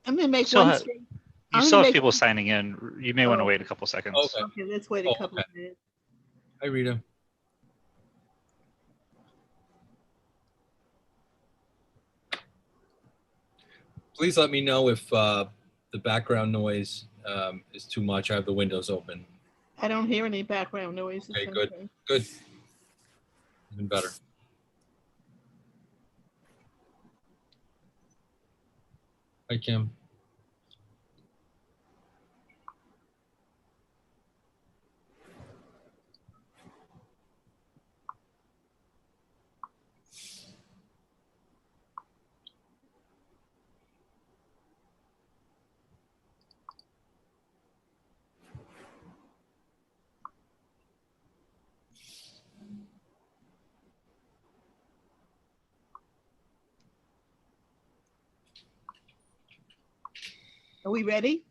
I'm going to make Still one have, statement. you I'm going to still have make. people signing in. You may want to Oh, wait a couple seconds. Okay. okay. Let's wait a Oh, couple okay. of minutes. Hi, Rita. Please let me know if the background noise is too much. I have the windows open. I don't hear any background noise. It's Okay, good. okay. Good. Even better. Hi, Kim. Are we ready?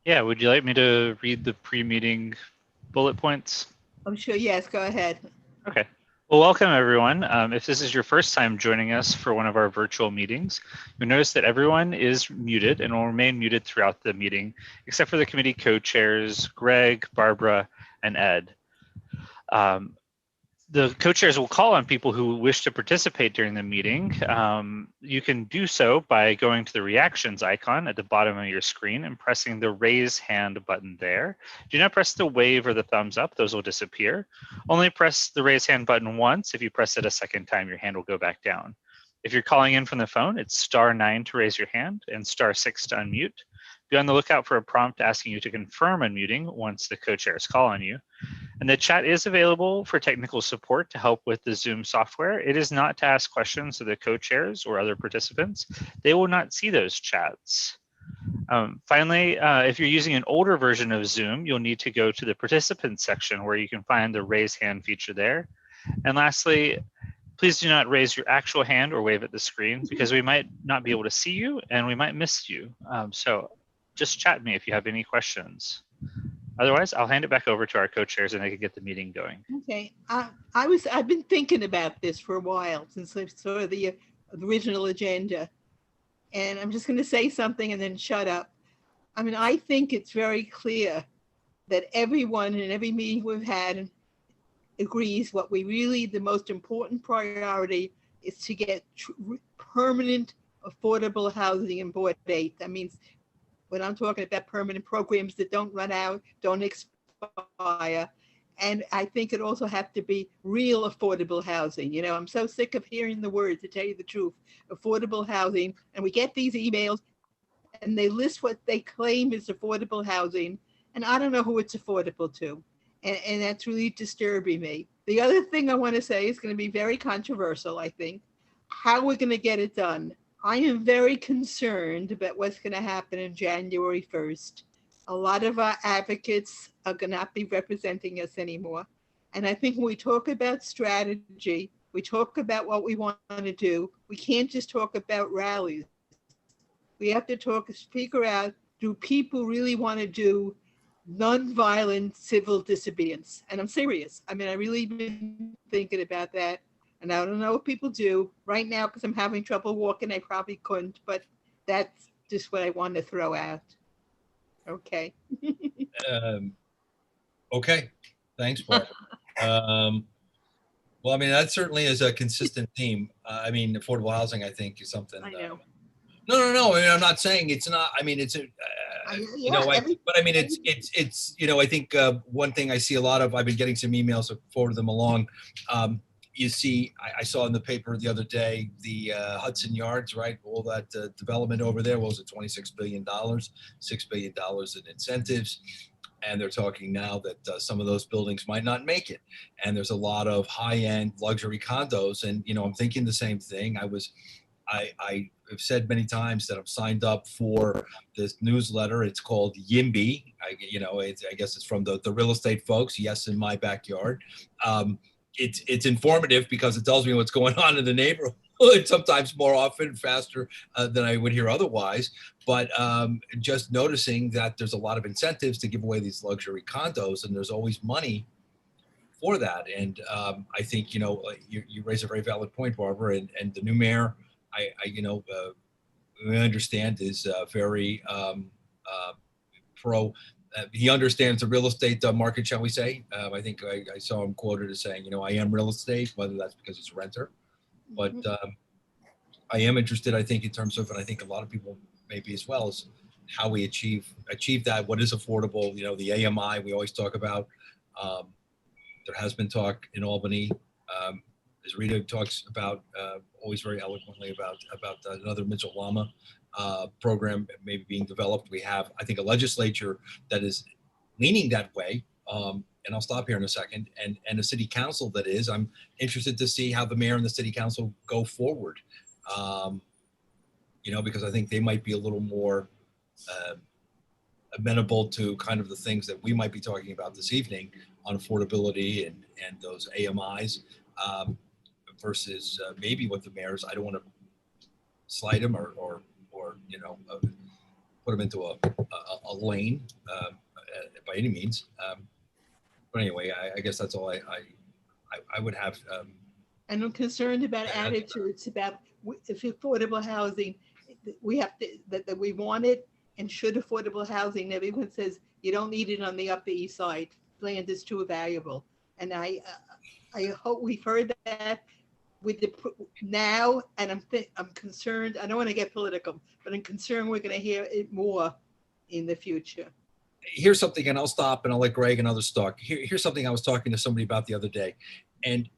Yeah, would you like me to read the pre-meeting bullet points? I'm sure. Yes, go ahead. Okay. Well, welcome everyone. If this is your first time joining us for one of our virtual meetings, you'll notice that everyone is muted and will remain muted throughout the meeting, except for the committee co-chairs, Greg, Barbara, and Ed. The co-chairs will call on people who wish to participate during the meeting. You can do so by going to the reactions icon at the bottom of your screen and pressing the raise hand button there. Do not press the wave or the thumbs up, those will disappear. Only press the raise hand button once. If you press it a second time, your hand will go back down. If you're calling in from the phone, it's *9 to raise your hand and *6 to unmute. Be on the lookout for a prompt asking you to confirm unmuting once the co-chairs call on you. And the chat is available for technical support to help with the Zoom software. It is not to ask questions of the co-chairs or other participants. They will not see those chats. Finally, if you're using an older version of Zoom, you'll need to go to the participants section where you can find the raise hand feature there. And lastly, please do not raise your actual hand or wave at the screen because we might not be able to see you and we might miss you. So just chat me if you have any questions. Otherwise, I'll hand it back over to our co-chairs and they can get the meeting going. Okay. I've been thinking about this for a while since I saw the original agenda, and I'm just going to say something and then shut up. I mean, I think it's very clear that everyone in every meeting we've had agrees what we really, the most important priority is to get permanent affordable housing in Board 8. That means when I'm talking about permanent programs that don't run out, don't expire. And I think it also has to be real affordable housing. You know, I'm so sick of hearing the word, to tell you the truth, affordable housing. And we get these emails and they list what they claim is affordable housing. And I don't know who it's affordable to. And that's really disturbing me. The other thing I want to say is going to be very controversial, I think. How we're going to get it done. I am very concerned about what's going to happen in January 1st. A lot of our advocates are going to not be representing us anymore. And I think when we talk about strategy, we talk about what we want to do, we can't just talk about rallies. We have to figure out, do people really want to do nonviolent civil disobedience? And I'm serious. I mean, I really been thinking about that. And I don't know what people do right now because I'm having trouble walking. I probably couldn't, but that's just what I want to throw out. Okay. Um, okay. Thanks, Barbara. Well, I mean, that certainly is a consistent theme. I mean, affordable housing, I think, is something. I know. No. I mean, I'm not saying it's not. I mean, it's a, Yeah, but I mean, it's. I think one thing I see a lot of. I've been getting some emails. I forwarded them along. You see, I saw in the paper the other day the Hudson Yards, right? All that development over there. What was it? $26 billion, $6 billion in incentives. And they're talking now that some of those buildings might not make it. And there's a lot of high-end luxury condos. And, I'm thinking the same thing. I have said many times that I'm signed up for this newsletter. It's called YIMBY. I guess it's from the real estate folks. Yes, in my backyard. It's informative because it tells me what's going on in the neighborhood. Sometimes more often, faster than I would hear otherwise. But just noticing that there's a lot of incentives to give away these luxury condos, and there's always money for that. And I think you raise a very valid point, Barbara. And the new mayor, we understand is very pro. He understands the real estate market, shall we say. I think I saw him quoted as saying, I am real estate, whether that's because it's a renter. But I am interested, I think, in terms of, and I think a lot of people maybe as well, is how we achieve that. What is affordable? The AMI we always talk about. There has been talk in Albany, as Rita talks about, always very eloquently about another Mitchell Lama program maybe being developed. We have, I think, a legislature that is leaning that way. And I'll stop here in a second. And a city council that is. I'm interested to see how the mayor and the city council go forward. Because I think they might be a little more amenable to kind of the things that we might be talking about this evening on affordability and those AMIs versus maybe what the mayors. I don't want to slide them or put them into a lane by any means. But anyway, I guess that's all I would have. And I'm concerned about attitudes about if affordable housing, we have to, that we want it, and should affordable housing, everyone says you don't need it on the Upper East Side. Land is too valuable. And I hope we've heard that with now, and I'm concerned. I don't want to get political, but I'm concerned we're going to hear it more in the future. Here's something, and I'll stop and I'll let Greg and others talk. Here's something I was talking to somebody about the other day. And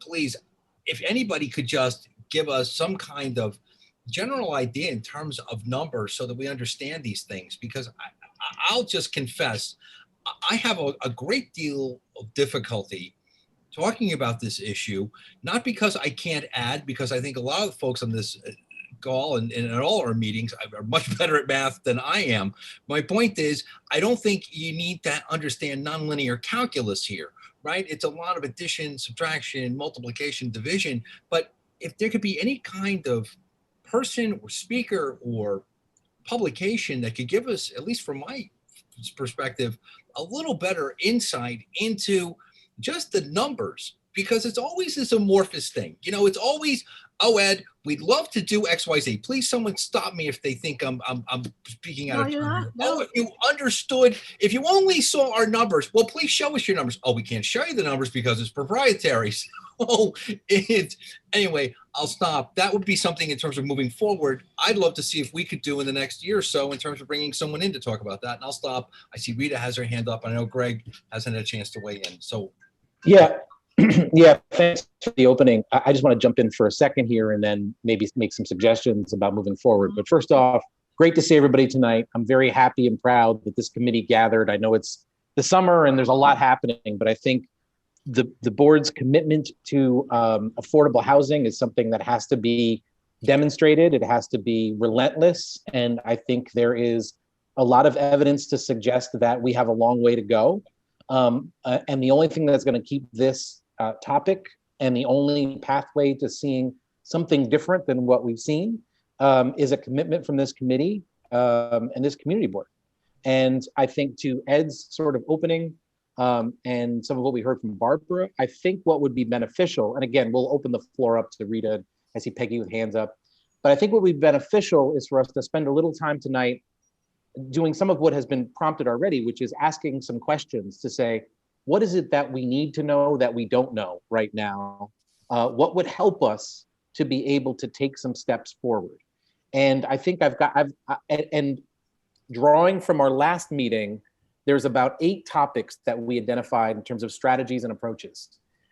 please, if anybody could just give us some kind of general idea in terms of numbers so that we understand these things, because I'll just confess, I have a great deal of difficulty talking about this issue, not because I can't add, because I think a lot of the folks on this call and at all our meetings are much better at math than I am. My point is, I don't think you need to understand nonlinear calculus here, right? It's a lot of addition, subtraction, multiplication, division. But if there could be any kind of person or speaker or publication that could give us, at least from my perspective, a little better insight into just the numbers, because it's always this amorphous thing. It's always, oh, Ed, we'd love to do X, Y, Z. Please, someone stop me if they think I'm speaking out of turn. No. Oh, if you understood, if you only saw our numbers, well, please show us your numbers. Oh, we can't show you the numbers because it's proprietary. So anyway, I'll stop. That would be something in terms of moving forward. I'd love to see if we could do in the next year or so in terms of bringing someone in to talk about that. And I'll stop. I see Rita has her hand up. I know Greg hasn't had a chance to weigh in. So yeah. Yeah, thanks for the opening. I just want to jump in for a second here and then maybe make some suggestions about moving forward. But first off, great to see everybody tonight. I'm very happy and proud that this committee gathered. I know it's the summer and there's a lot happening, but I think the board's commitment to affordable housing is something that has to be demonstrated. It has to be relentless. And I think there is a lot of evidence to suggest that we have a long way to go. And the only thing that's going to keep this topic and the only pathway to seeing something different than what we've seen is a commitment from this committee and this community board. And I think to Ed's sort of opening and some of what we heard from Barbara, I think what would be beneficial, and again, we'll open the floor up to Rita. I see Peggy with hands up, but I think what would be beneficial is for us to spend a little time tonight doing some of what has been prompted already, which is asking some questions to say, what is it that we need to know that we don't know right now? What would help us to be able to take some steps forward? And I think and drawing from our last meeting, there's about 8 topics that we identified in terms of strategies and approaches.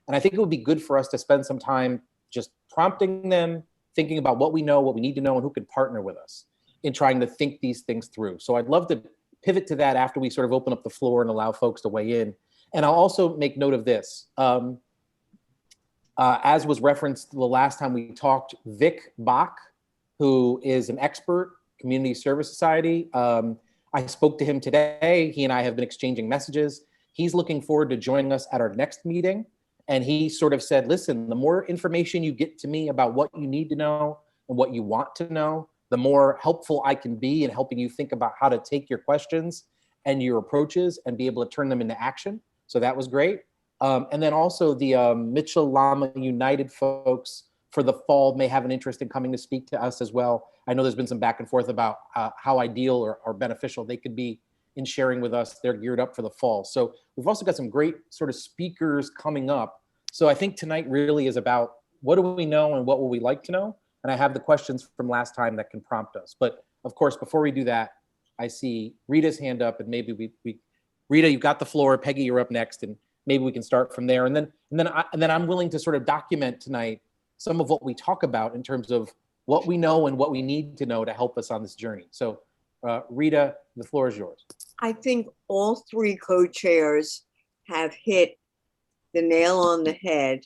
And I think it would be good for us to spend some time just prompting them, thinking about what we know, what we need to know, and who could partner with us in trying to think these things through. So I'd love to pivot to that after we sort of open up the floor and allow folks to weigh in. And I'll also make note of this. As was referenced the last time we talked, Vic Bach, who is an expert, Community Service Society. I spoke to him today. He and I have been exchanging messages. He's looking forward to joining us at our next meeting. And he sort of said, listen, the more information you get to me about what you need to know and what you want to know, the more helpful I can be in helping you think about how to take your questions and your approaches and be able to turn them into action. So that was great. And then also the Mitchell Lama United folks for the fall may have an interest in coming to speak to us as well. I know there's been some back and forth about how ideal or beneficial they could be in sharing with us. They're geared up for the fall. So we've also got some great sort of speakers coming up. So I think tonight really is about what do we know and what will we like to know? And I have the questions from last time that can prompt us. But of course, before we do that, I see Rita's hand up, and maybe we Rita, you've got the floor. Peggy, you're up next, and maybe we can start from there. And then I'm willing to sort of document tonight some of what we talk about in terms of what we know and what we need to know to help us on this journey. So Rita, the floor is yours. I think all three co-chairs have hit the nail on the head,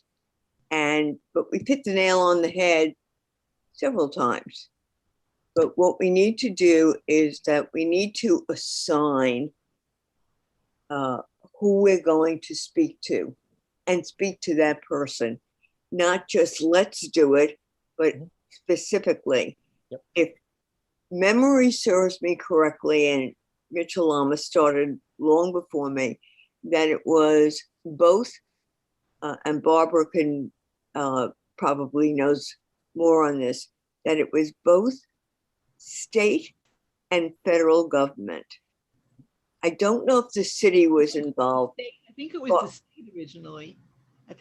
but we've hit the nail on the head several times. But what we need to do is that we need to assign who we're going to speak to and speak to that person. Not just let's do it, but specifically. Yep. If memory serves me correctly, and Mitchell Lama started long before me, that it was both, and Barbara can probably knows more on this, that it was both state and federal government. I don't know if the city was involved. I think it was the state originally. I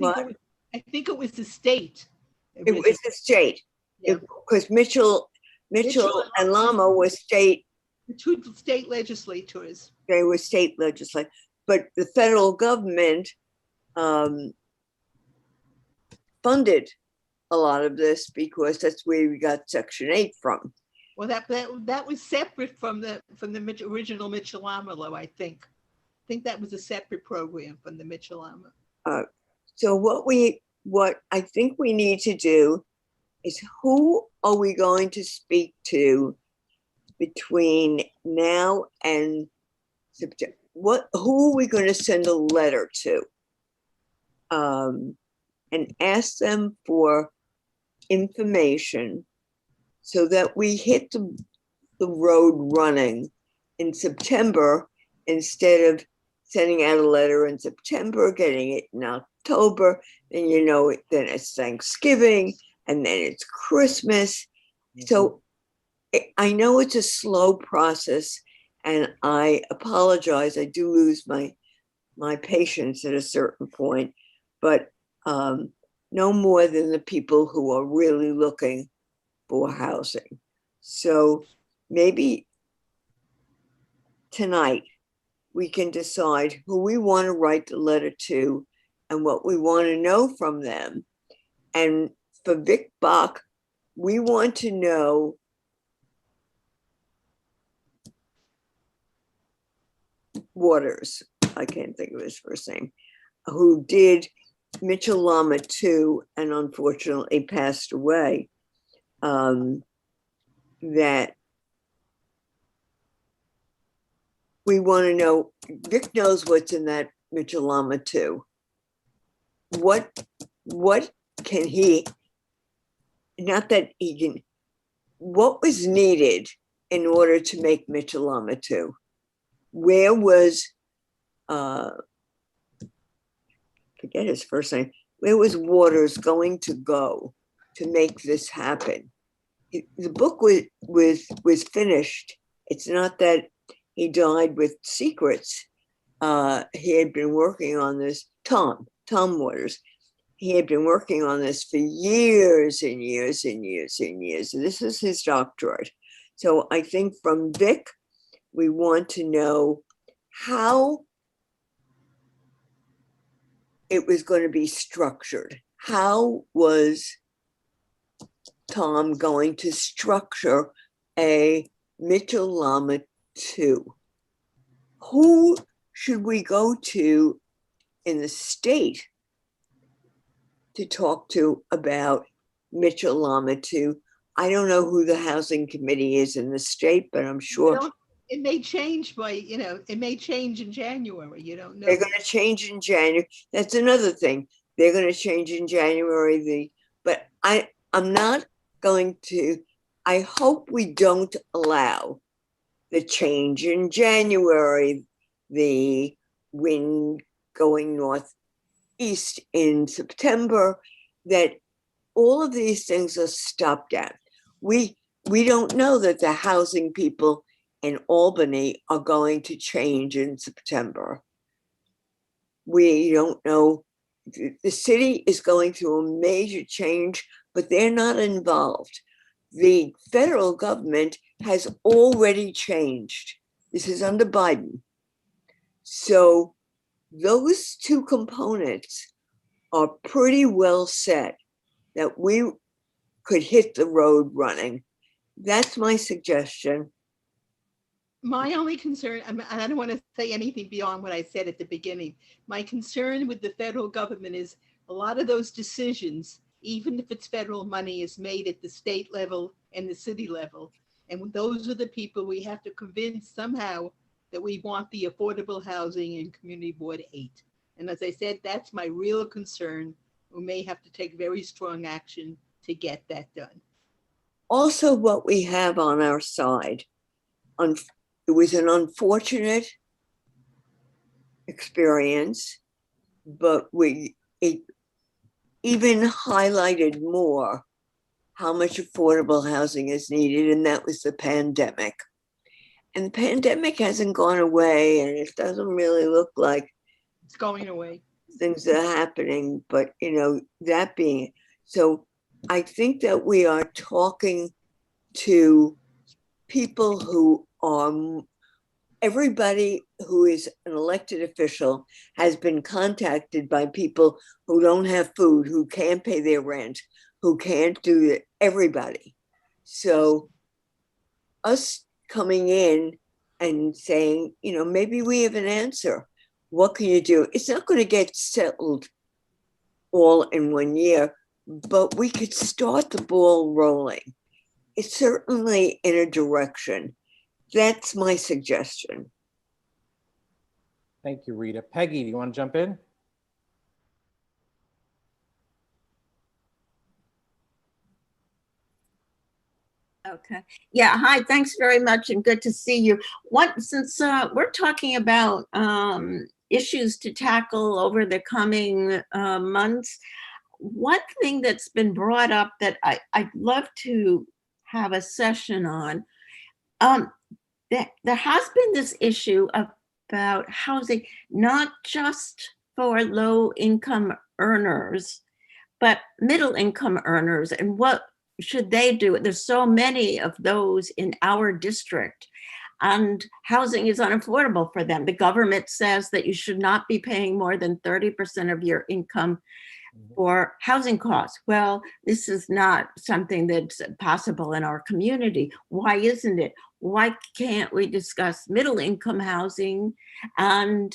think it was the state. It was the state, because Mitchell and Lama was state. The two state legislators. They were state legislators, but the federal government funded a lot of this because that's where we got Section 8 from. Well, that was separate from the original Mitchell Lama law, I think. I think that was a separate program from the Mitchell Lama. So what I think we need to do is, who are we going to speak to between now and September? Who are we going to send a letter to? And ask them for information so that we hit the road running in September, instead of sending out a letter in September, getting it in October, and then it's Thanksgiving, and then it's Christmas. Mm-hmm. So I know it's a slow process, and I apologize. I do lose my patience at a certain point, but no more than the people who are really looking for housing. So maybe tonight we can decide who we want to write the letter to and what we want to know from them. And for Vic Bach, we want to know Waters, I can't think of his first name, who did Mitchell Lama 2 and unfortunately passed away. That we want to know. Vic knows what's in that Mitchell Lama 2. What can he, not that he can, what was needed in order to make Mitchell Lama 2? Where was, forget his first name, where was Waters going to go to make this happen? The book was finished. It's not that he died with secrets. He had been working on this, Tom Waters. He had been working on this for years and years and years and years. This is his doctorate. So I think from Vic, we want to know how it was going to be structured. How was Tom going to structure a Mitchell Lama 2? Who should we go to in the state to talk to about Mitchell Lama 2? I don't know who the housing committee is in the state, but I'm sure it may change it may change in January. You don't know. They're going to change in January. That's another thing. They're going to change in January. But I'm not going to, I hope we don't allow the change in January, the wind going northeast in September, that all of these things are stopgap. We don't know that the housing people in Albany are going to change in September. We don't know. The city is going through a major change, but they're not involved. The federal government has already changed. This is under Biden. So those two components are pretty well set that we could hit the road running. That's my suggestion. My only concern, and I don't want to say anything beyond what I said at the beginning, my concern with the federal government is a lot of those decisions, even if it's federal money, is made at the state level and the city level. And those are the people we have to convince somehow that we want the affordable housing in Community Board 8. And as I said, that's my real concern. We may have to take very strong action to get that done. Also, what we have on our side, it was an unfortunate experience, but it even highlighted more how much affordable housing is needed, and that was the pandemic. And the pandemic hasn't gone away, and it doesn't really look like it's going away. Things are happening, but that being so, I think that we are talking to people who are, everybody who is an elected official has been contacted by people who don't have food, who can't pay their rent, who can't do it, everybody. So us coming in and saying, maybe we have an answer. What can you do? It's not going to get settled all in 1 year, but we could start the ball rolling. It's certainly in a direction. That's my suggestion. Thank you, Rita. Peggy, do you want to jump in? Okay. Yeah. Hi. Thanks very much, and good to see you. Since we're talking about issues to tackle over the coming months, one thing that's been brought up that I'd love to have a session on, there has been this issue about housing, not just for low income earners, but middle income earners, and what should they do? There's so many of those in our district, and housing is unaffordable for them. The government says that you should not be paying more than 30% of your income for housing costs. Well, this is not something that's possible in our community. Why isn't it? Why can't we discuss middle income housing and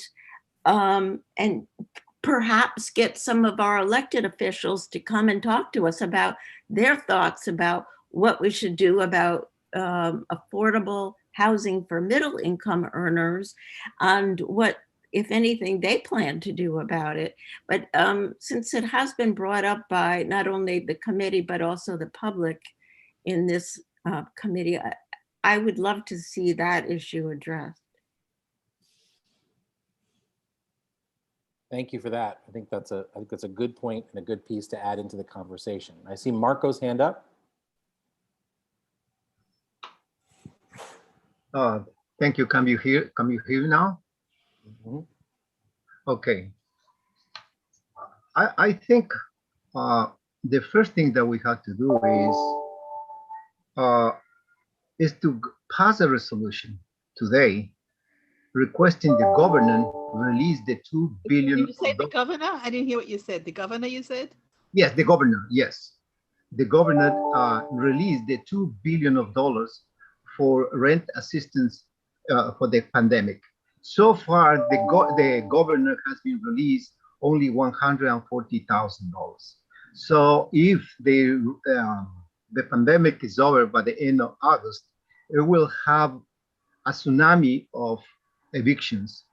perhaps get some of our elected officials to come and talk to us about their thoughts about what we should do about affordable housing for middle income earners and what, if anything, they plan to do about it. But since it has been brought up by not only the committee, but also the public in this committee, I would love to see that issue addressed. Thank you for that. I think that's a good point and a good piece to add into the conversation. I see Marco's hand up. Thank you. Can you hear me now? Mm-hmm. Okay. I think the first thing that we have to do is to pass a resolution today requesting the governor release the $2 billion. Did you say the governor? I didn't hear what you said. The governor, you said? Yes, the governor. Yes, the governor released the $2 billion for rent assistance for the pandemic. So far, the governor has been released only $140,000. So if the pandemic is over by the end of August, it will have a tsunami of evictions,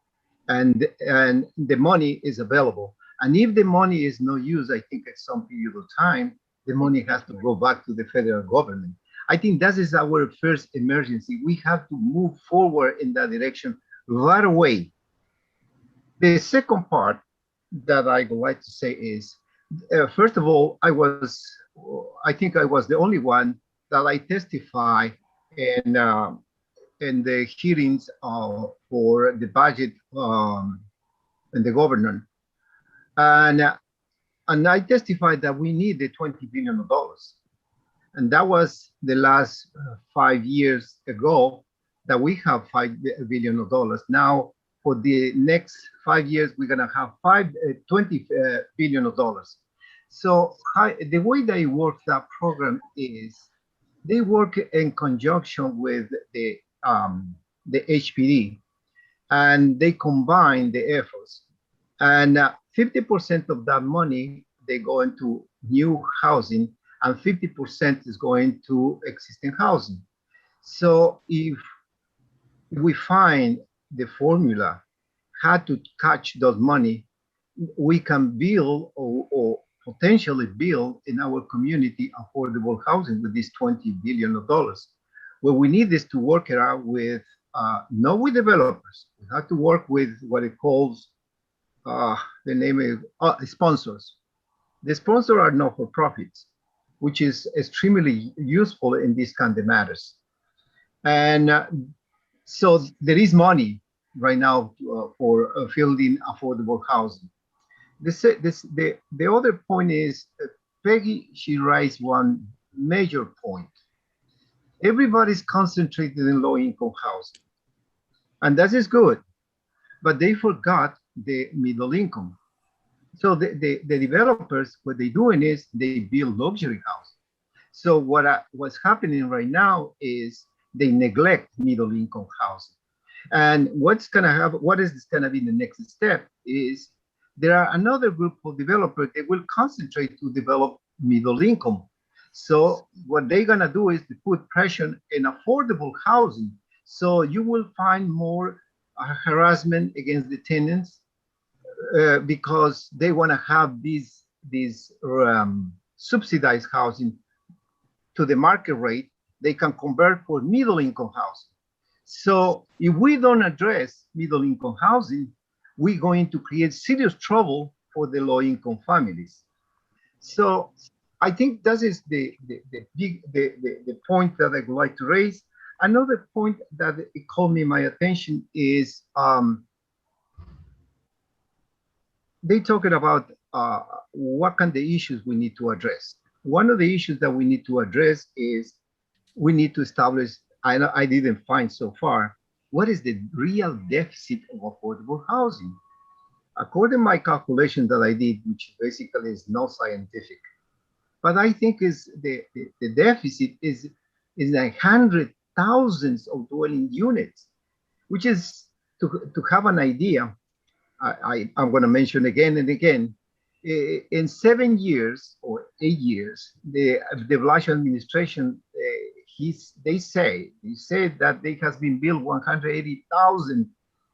and the money is available. And if the money is no use, I think at some period of time, the money has to go back to the federal government. I think that is our first emergency. We have to move forward in that direction right away. The second part that I would like to say is, first of all, I was I think I was the only one that I testify in the hearings for the budget and the governor. And I testified that we need the $20 billion. And that was the last 5 years ago that we have $5 billion. Now, for the next 5 years, we're gonna have $20 billion. So the way they work that program is they work in conjunction with the HPD, and they combine the efforts. And 50% of that money, they go into new housing, and 50% is going to existing housing. So if we find the formula how to catch those money, we can build or potentially build in our community affordable housing with this $20 billion. What we need is to work it out with, not with developers. We have to work with what it calls, the name is sponsors. The sponsors are not-for-profits, which is extremely useful in these kind of matters. And so there is money right now for building affordable housing. The other point is, Peggy, she raised one major point. Everybody's concentrated in low-income housing, and that is good, but they forgot the middle income. So the developers, what they're doing is they build luxury housing. So what's happening right now is they neglect middle income housing. And what is gonna be the next step is there are another group of developers that will concentrate to develop middle income. So what they're gonna do is to put pressure in affordable housing. So you will find more harassment against the tenants because they wanna have these subsidized housing to the market rate. They can convert for middle income housing. So if we don't address middle income housing, we're going to create serious trouble for the low income families. So I think that is the point that I would like to raise. Another point that it caught my attention is they talking about what kind of issues we need to address. One of the issues that we need to address is we need to establish, I didn't find so far, what is the real deficit of affordable housing? According to my calculation that I did, which basically is not scientific, but I think is the deficit is like 100,000 of dwelling units, which is to have an idea. I'm going to mention again and again. In 7 years or 8 years, the Blasio administration, they say that there has been built 180,000,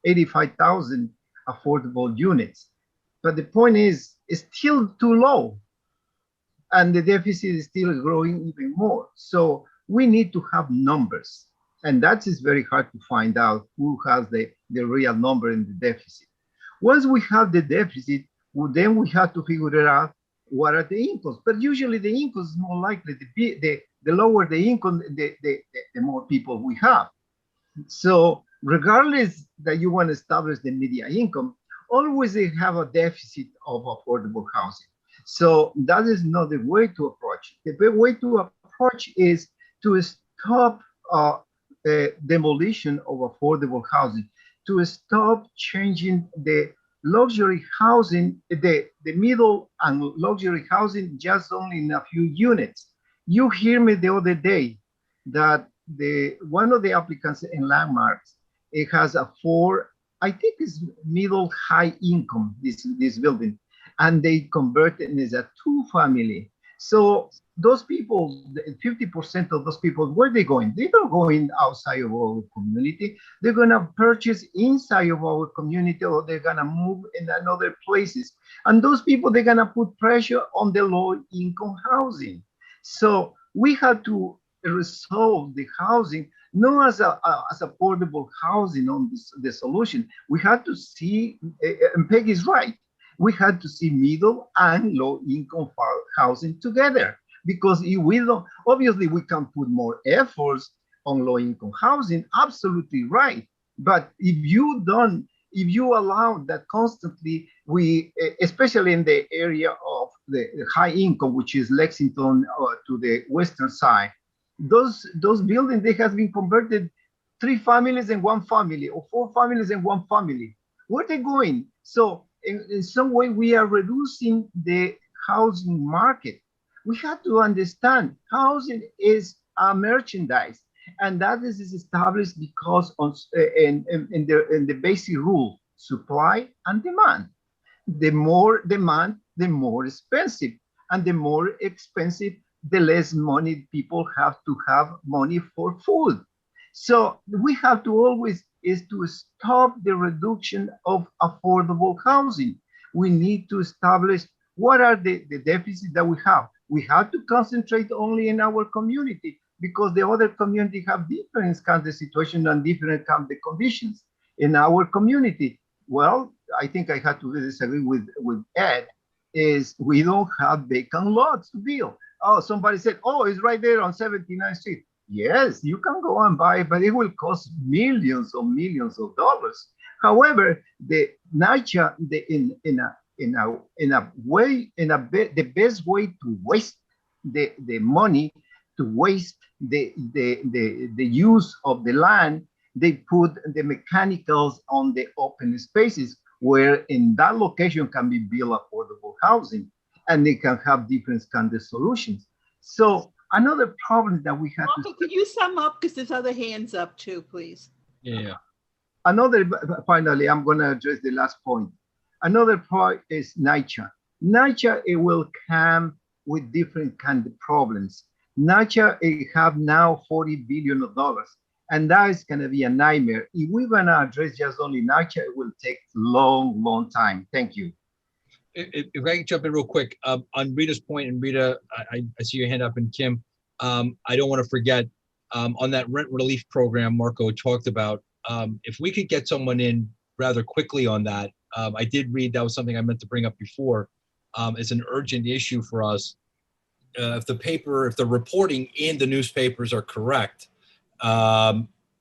85,000 affordable units. But the point is, it's still too low. And the deficit is still growing even more. So we need to have numbers. And that is very hard to find out who has the real number in the deficit. Once we have the deficit, well, then we have to figure out what are the incomes. But usually the income is more likely to be, the lower the income, the more people we have. So regardless that you want to establish the median income, always they have a deficit of affordable housing. So that is not the way to approach it. The way to approach is to stop demolition of affordable housing, to stop changing the luxury housing, the middle and luxury housing just only in a few units. You hear me the other day that one of the applicants in Landmarks, it has a 4, I think it's middle high income, this building, and they convert it as a 2-family. So those people, 50% of those people, where are they going? They're not going outside of our community. They're gonna purchase inside of our community, or they're gonna move in another places. And those people, they're gonna put pressure on the low income housing. So we have to resolve the housing, not as affordable housing on the solution. We have to see, and Peggy's right, we had to see middle and low income housing together. because if we don't, obviously we can put more efforts on low-income housing, absolutely right. But if you allow that constantly, especially in the area of the high income, which is Lexington to the western side, those buildings, they have been converted 3 families and 1 family, or 4 families and 1 family. Where are they going? So in some way, we are reducing the housing market. We have to understand housing is a merchandise, and that is established because in the basic rule, supply and demand. The more demand, the more expensive, and the more expensive, the less money people have to have money for food. So we have to always is to stop the reduction of affordable housing. We need to establish what are the deficits that we have. We have to concentrate only in our community, because the other community have different kinds of situations and different kinds of conditions. In our community, well, I think I had to disagree with Ed, is we don't have vacant lots to build. Oh, somebody said, oh, it's right there on 79th Street. Yes, you can go and buy it, but it will cost millions or millions of dollars. However, the NYCHA, the best way to waste the money, to waste the use of the land, they put the mechanicals on the open spaces, where in that location can be built affordable housing, and they can have different kinds of solutions. So another problem that we have Marco, could you sum up, because there's other hands up too, please? Yeah. Finally, I'm going to address the last point. Another point is NYCHA. NYCHA, it will come with different kind of problems. NYCHA, it have now $40 billion, and that is going to be a nightmare. If we're going to address just only NYCHA, it will take long, long time. Thank you. If I can jump in real quick, on Rita's point, and Rita, I see your hand up, and Kim, I don't want to forget, on that rent relief program Marco talked about, if we could get someone in rather quickly on that, I did read, that was something I meant to bring up before, it's an urgent issue for us. If the reporting in the newspapers are correct,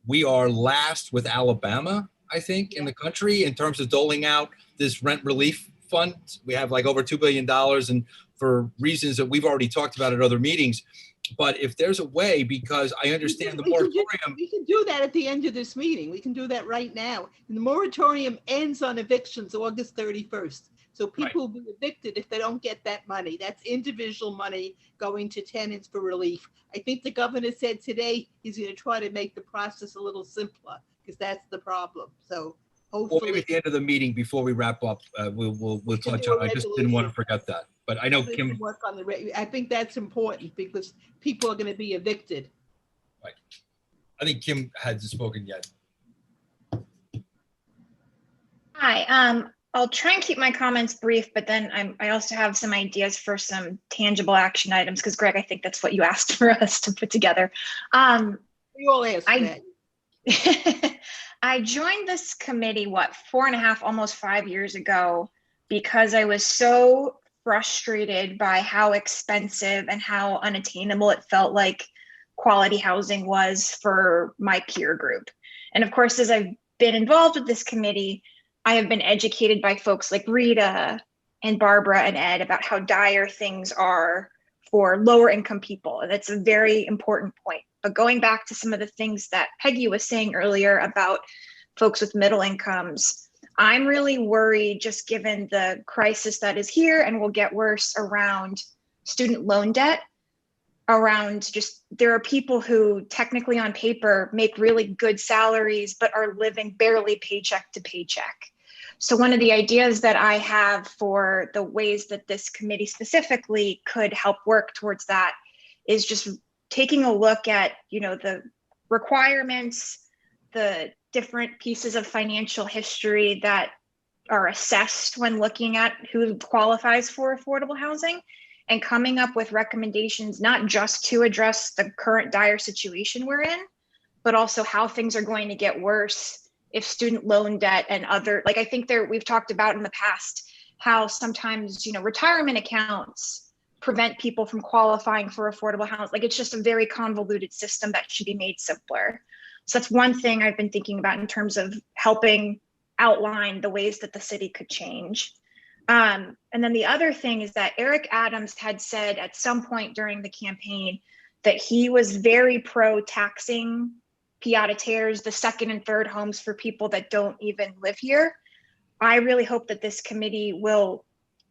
we are last with Alabama, I think, in the country in terms of doling out this rent relief fund. We have like over $2 billion, and for reasons that we've already talked about at other meetings. But if there's a way, because I understand the moratorium. We can do that at the end of this meeting. We can do that right now. And the moratorium ends on evictions August 31st. So people will be evicted if they don't get that money. That's individual money going to tenants for relief. I think the governor said today he's going to try to make the process a little simpler, because that's the problem. So hopefully, Well, maybe at the end of the meeting, before we wrap up, we'll touch on it. I just didn't want to forget that. But I know Kim. Work on I think that's important, because people are going to be evicted. Right. I think Kim hasn't spoken yet. Hi. I'll try and keep my comments brief, but then I also have some ideas for some tangible action items, because Greg, I think that's what you asked for us to put together. We all asked that. I joined this committee, 4.5, almost 5 years ago, because I was so frustrated by how expensive and how unattainable it felt like quality housing was for my peer group. And of course, as I've been involved with this committee, I have been educated by folks like Rita and Barbara and Ed about how dire things are for lower income people. And that's a very important point. But going back to some of the things that Peggy was saying earlier about folks with middle incomes, I'm really worried, just given the crisis that is here and will get worse, around student loan debt, around just, there are people who technically on paper make really good salaries, but are living barely paycheck to paycheck. So one of the ideas that I have for the ways that this committee specifically could help work towards that is just taking a look at, the requirements, the different pieces of financial history that are assessed when looking at who qualifies for affordable housing, and coming up with recommendations, not just to address the current dire situation we're in, but also how things are going to get worse if student loan debt and other, I think we've talked about in the past how sometimes, retirement accounts prevent people from qualifying for affordable housing. Like, it's just a very convoluted system that should be made simpler. So that's one thing I've been thinking about in terms of helping outline the ways that the city could change. And then the other thing is that Eric Adams had said at some point during the campaign that he was very pro taxing pied-à-terres, the second and third homes for people that don't even live here. I really hope that this committee will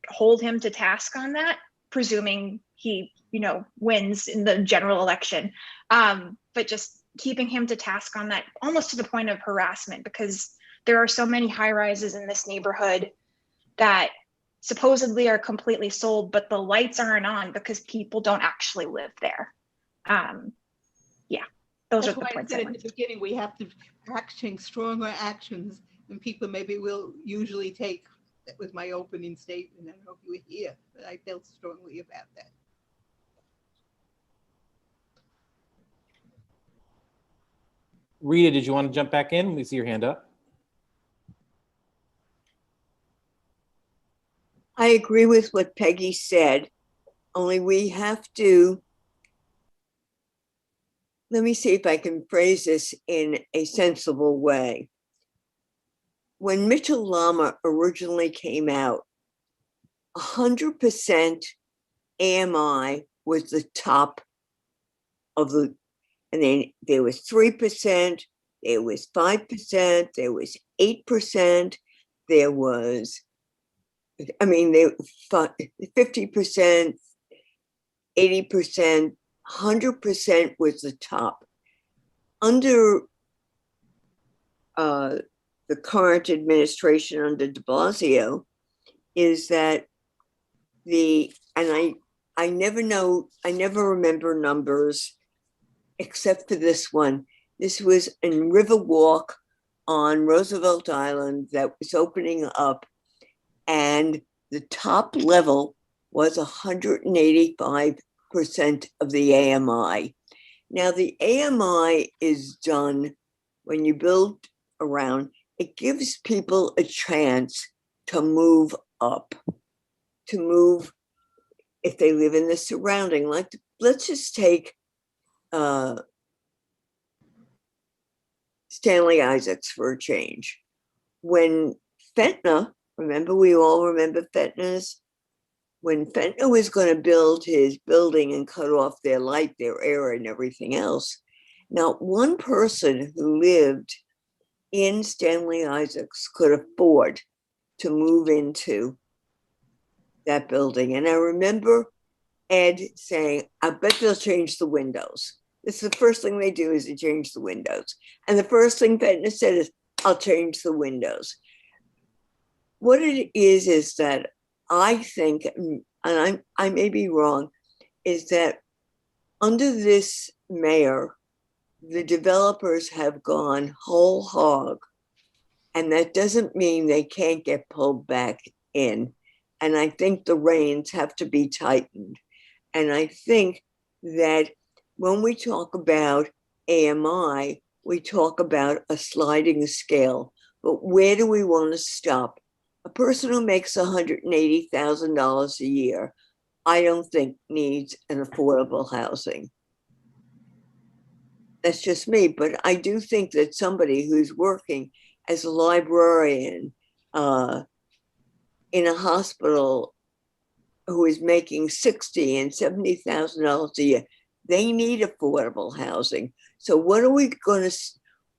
hold him to task on that, presuming he, wins in the general election. But just keeping him to task on that, almost to the point of harassment, because there are so many high rises in this neighborhood that supposedly are completely sold, but the lights aren't on because people don't actually live there. Those That's are the why I points. said at the beginning, we have to action stronger actions than people maybe will usually take. That was my opening statement. I don't know if you were here, but I felt strongly about that. Rita, did you want to jump back in? We see your hand up. I agree with what Peggy said, only we have to, let me see if I can phrase this in a sensible way. When Mitchell Lama originally came out, 100% AMI was the top of the, and then there was 3%, there was 5%, there was 8%, there was, they 50%, 80%, 100% was the top. Under the current administration under de Blasio, is that I never remember numbers except for this one. This was in Riverwalk on Roosevelt Island that was opening up, and the top level was 185% of the AMI. Now, the AMI is done when you build around, it gives people a chance to move up, to move if they live in the surrounding. Like, let's just take Stanley Isaacs for a change. When Fentna, we all remember Fentna's, when Fentna was going to build his building and cut off their light, their air, and everything else, not one person who lived in Stanley Isaacs could afford to move into that building. And I remember Ed saying, I bet they'll change the windows. This is the first thing they do, is to change the windows. And the first thing Fentna said is, I'll change the windows. What it is that I think, and I may be wrong, is that under this mayor, the developers have gone whole hog, and that doesn't mean they can't get pulled back in. And I think the reins have to be tightened. And I think that when we talk about AMI, we talk about a sliding scale, but where do we want to stop? A person who makes $180,000 a year, I don't think needs an affordable housing. That's just me, but I do think that somebody who's working as a librarian in a hospital who is making $60,000 and $70,000 a year, they need affordable housing. So what are we going to,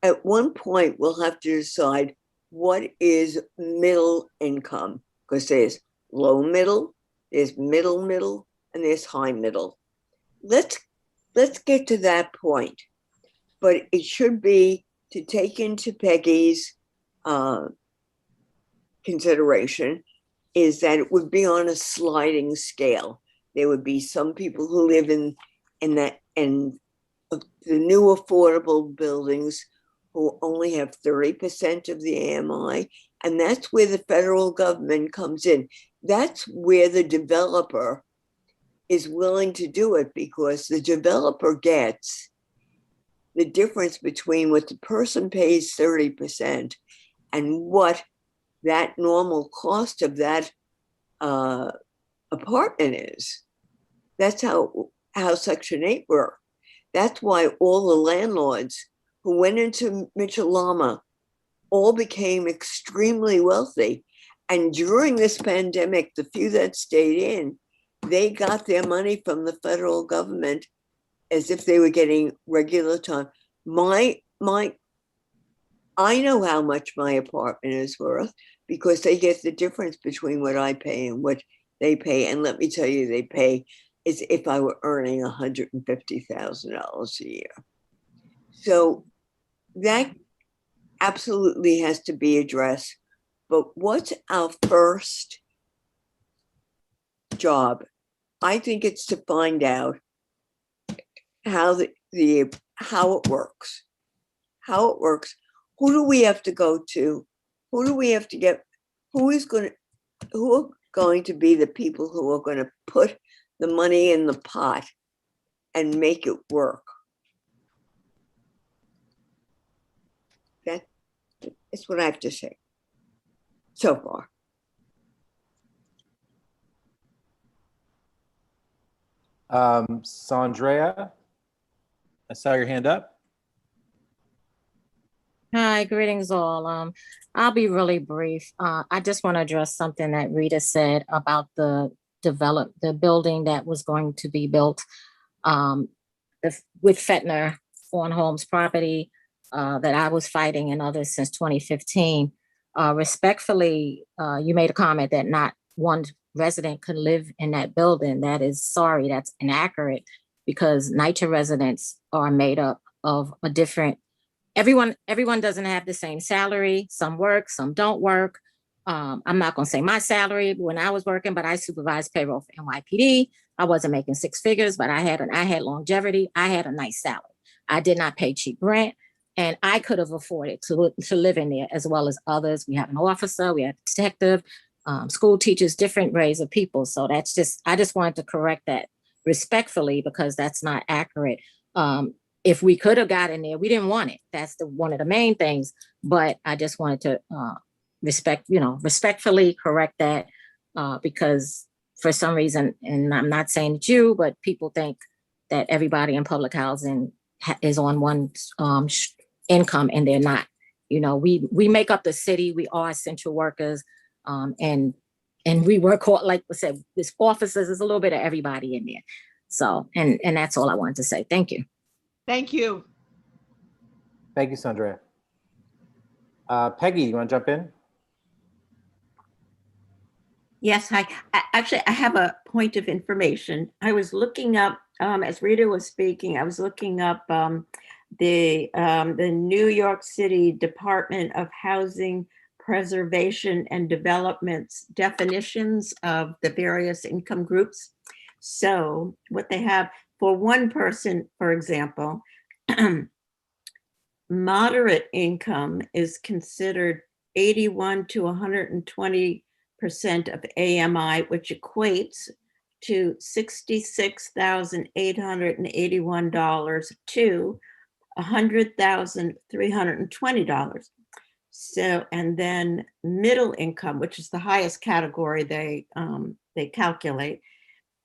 at one point, we'll have to decide what is middle income, because there's low middle, there's middle, and there's high middle. Let's get to that point. But it should be, to take into Peggy's consideration, is that it would be on a sliding scale. There would be some people who live in the new affordable buildings who only have 30% of the AMI, and that's where the federal government comes in. That's where the developer is willing to do it, because the developer gets the difference between what the person pays 30% and what that normal cost of that apartment is. That's how Section 8 worked. That's why all the landlords who went into Mitchell-Lama all became extremely wealthy. And during this pandemic, the few that stayed in, they got their money from the federal government as if they were getting regular time. I know how much my apartment is worth because they get the difference between what I pay and what they pay. And let me tell you, they pay as if I were earning $150,000 a year. So that absolutely has to be addressed. But what's our first job? I think it's to find out how how it works. How it works. Who do we have to go to? Who do we have to get? Who are going to be the people who are going to put the money in the pot and make it work? That's what I have to say so far. Sandrea, I saw your hand up. Hi, greetings all. I'll be really brief. I just want to address something that Rita said about the building that was going to be built with Fetner on Holmes property that I was fighting and others since 2015. Respectfully, you made a comment that not one resident could live in that building. That is sorry, that's inaccurate because NYCHA residents are made up of a different everyone doesn't have the same salary. Some work, some don't work. I'm not going to say my salary when I was working, but I supervised payroll for NYPD. I wasn't making six figures, but I had longevity. I had a nice salary. I did not pay cheap rent, and I could have afforded to live in there as well as others. We have an officer, we have a detective, school teachers, different rays of people. So I just wanted to correct that respectfully because that's not accurate. If we could have gotten there, we didn't want it. That's one of the main things. But I just wanted to respectfully correct that because for some reason, and I'm not saying it's you, but people think that everybody in public housing is on one income, and they're not. We make up the city. We are essential workers, and we work like I said. This offices is a little bit of everybody in there. So, and that's all I wanted to say. Thank you. Thank you. Thank you, Sandra. Peggy, you want to jump in? Yes, hi. Actually, I have a point of information. I was looking up, as Rita was speaking, I was looking up the New York City Department of Housing Preservation and Development's definitions of the various income groups. So what they have for one person, for example, moderate income is considered 81 to 120% of AMI, which equates to $66,881 to $100,320. So, and then middle income, which is the highest category they calculate,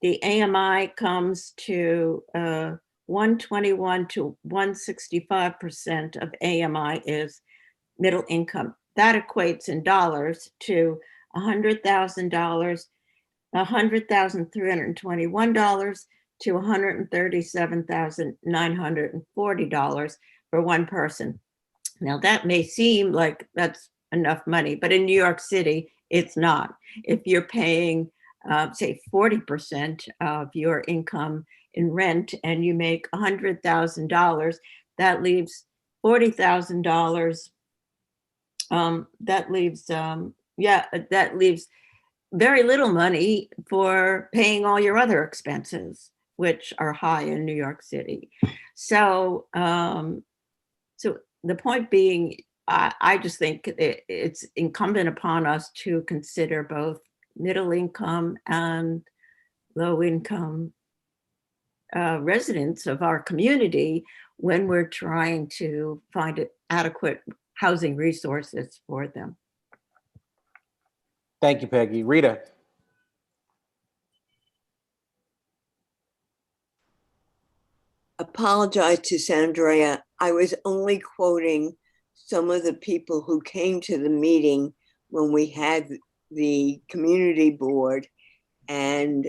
the AMI comes to 121 to 165% of AMI is middle income. That equates in dollars to $100,000, $100,321 to $137,940 for one person. Now that may seem like that's enough money, but in New York City, it's not. If you're paying, say, 40% of your income in rent and you make $100,000, that leaves $40,000. That leaves very little money for paying all your other expenses, which are high in New York City. So, so the point being, I just think it's incumbent upon us to consider both middle income and low income residents of our community when we're trying to find adequate housing resources for them. Thank you, Peggy. Rita. apologize to Sandrea. I was only quoting some of the people who came to the meeting when we had the community board and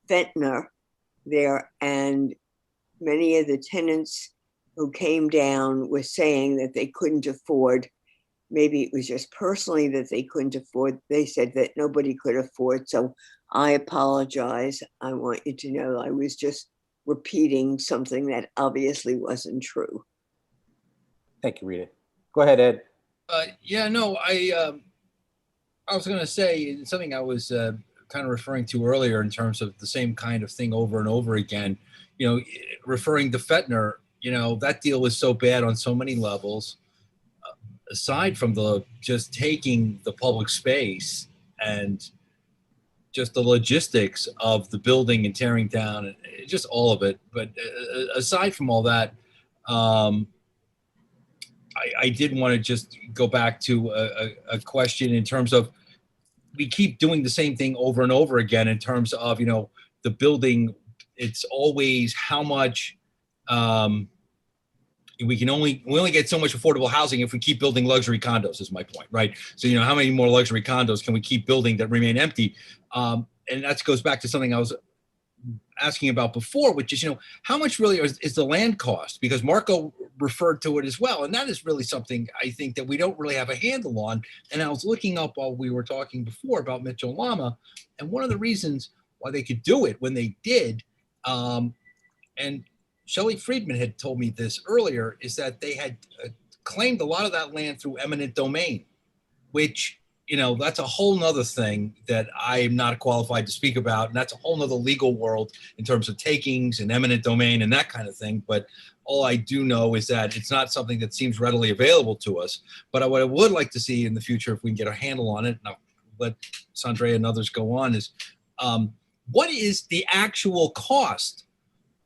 Ventnor there, and many of the tenants who came down were saying that they couldn't afford. Maybe it was just personally that they couldn't afford. They said that nobody could afford. So I apologize. I want you to know I was just repeating something that obviously wasn't true. Thank you, Rita. Go ahead, Ed. Yeah, no, I was going to say something I was kind of referring to earlier in terms of the same kind of thing over and over again. You know, referring to Ventnor, you know, that deal was so bad on so many levels. Aside from the just taking the public space and just the logistics of the building and tearing down and just all of it. But aside from all that, I did want to just go back to a question in terms of, we keep doing the same thing over and over again in terms of, you know, the building. It's always how much we only get so much affordable housing if we keep building luxury condos, is my point, right? So, you know, how many more luxury condos can we keep building that remain empty? And that goes back to something I was asking about before, which is, you know, how much really is the land cost? Because Marco referred to it as well. And that is really something I think that we don't really have a handle on. And I was looking up while we were talking before about Mitchell Lama, and one of the reasons why they could do it when they did, and Shelley Friedman had told me this earlier, is that they had claimed a lot of that land through eminent domain, which, you know, that's a whole nother thing that I am not qualified to speak about. And that's a whole nother legal world in terms of takings and eminent domain and that kind of thing. But all I do know is that it's not something that seems readily available to us. But what I would like to see in the future, if we can get a handle on it, and I'll let Sandrea and others go on, is what is the actual cost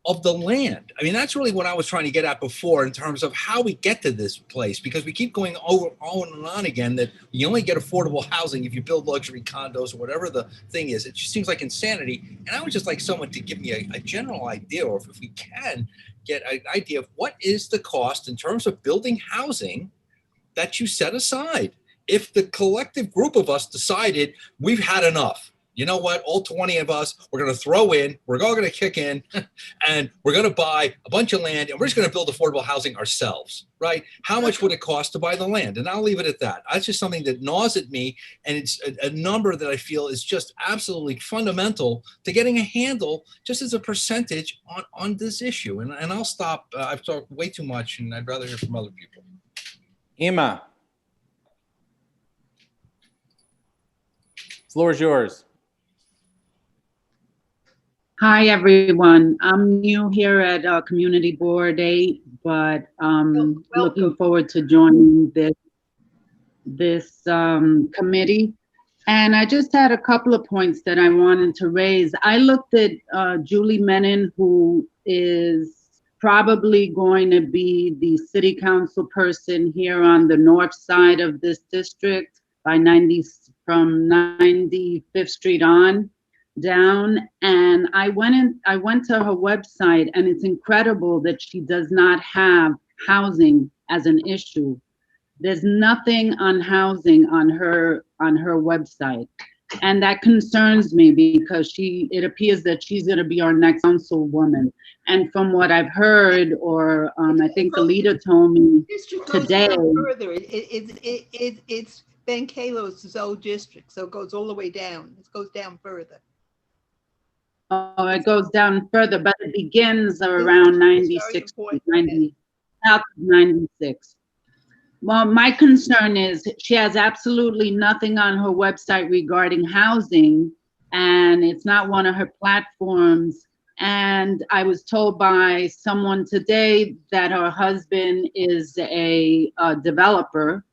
of the land? I mean, that's really what I was trying to get at before in terms of how we get to this place, because we keep going over on and on again that you only get affordable housing if you build luxury condos or whatever the thing is. It just seems like insanity. And I would just like someone to give me a general idea, or if we can get an idea of what is the cost in terms of building housing that you set aside. If the collective group of us decided we've had enough, you know what, all 20 of us, we're going to throw in, we're all going to kick in, and we're going to buy a bunch of land, and we're just going to build affordable housing ourselves, right? How much would it cost to buy the land? And I'll leave it at that. That's just something that gnaws at me, and it's a number that I feel is just absolutely fundamental to getting a handle just as a percentage on this issue. And I'll stop. I've talked way too much, and I'd rather hear from other people. Emma, floor is yours. Hi, everyone. I'm new here at Community Board 8, but looking forward to joining this committee. And I just had a couple of points that I wanted to raise. I looked at Julie Menon, who is probably going to be the city council person here on the north side of this district from 95th Street on down. And I went to her website, and it's incredible that she does not have housing as an issue. There's nothing on housing on her website. And that concerns me, because it appears that she's going to be our next councilwoman. And from what I've heard, or I think the leader told me today. Further, it's Ben Kalos' old district, so it goes all the way down. It goes down further. Oh, it goes down further, but it begins around 96, 90, south of 96. Well, my concern is she has absolutely nothing on her website regarding housing, and it's not one of her platforms. And I was told by someone today that her husband is a developer,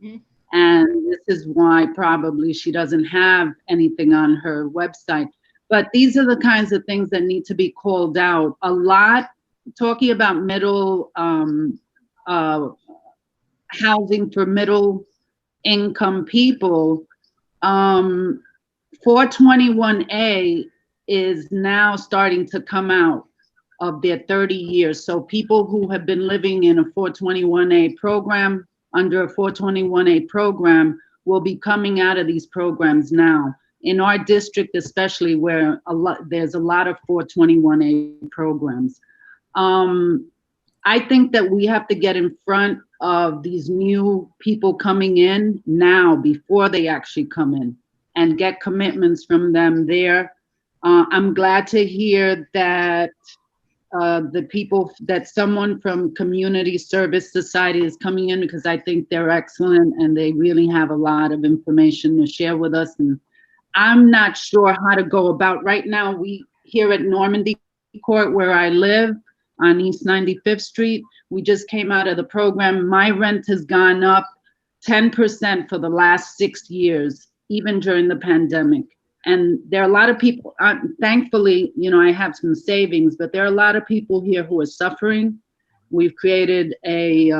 and this is why probably she doesn't have anything on her website. But these are the kinds of things that need to be called out. A lot, talking about middle housing for middle income people, 421A is now starting to come out. of their 30 years. So people who have been living in a 421A program, under a 421A program, will be coming out of these programs now. In our district, especially where there's a lot of 421A programs. I think that we have to get in front of these new people coming in now before they actually come in and get commitments from them there. I'm glad to hear that that someone from Community Service Society is coming in, because I think they're excellent and they really have a lot of information to share with us. And I'm not sure how to go about right now. We here at Normandy Court, where I live on East 95th Street, we just came out of the program. My rent has gone up 10% for the last 6 years, even during the pandemic. And there are a lot of people, thankfully, you know, I have some savings, but there are a lot of people here who are suffering. We've created a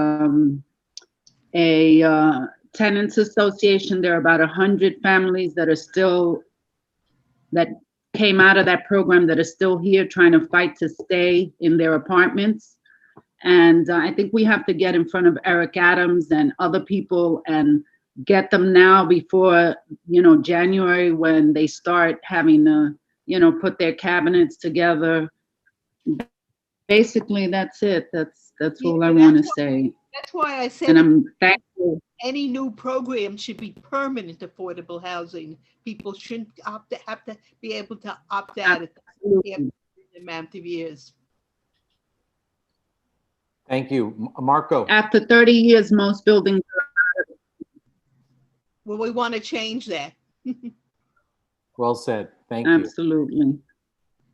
tenants association. There are about 100 families that came out of that program that are still here trying to fight to stay in their apartments. And I think we have to get in front of Eric Adams and other people and get them now before, you know, January, when they start having to, you know, put their cabinets together. Basically, that's it. That's all I want to say. That's why I said, and I'm thankful. Any new program should be permanent affordable housing. People shouldn't have to be able to opt out at the amount of years. Thank you. Marco. After 30 years, most buildings are. Well, we want to change that. Well said. Thank you. Absolutely.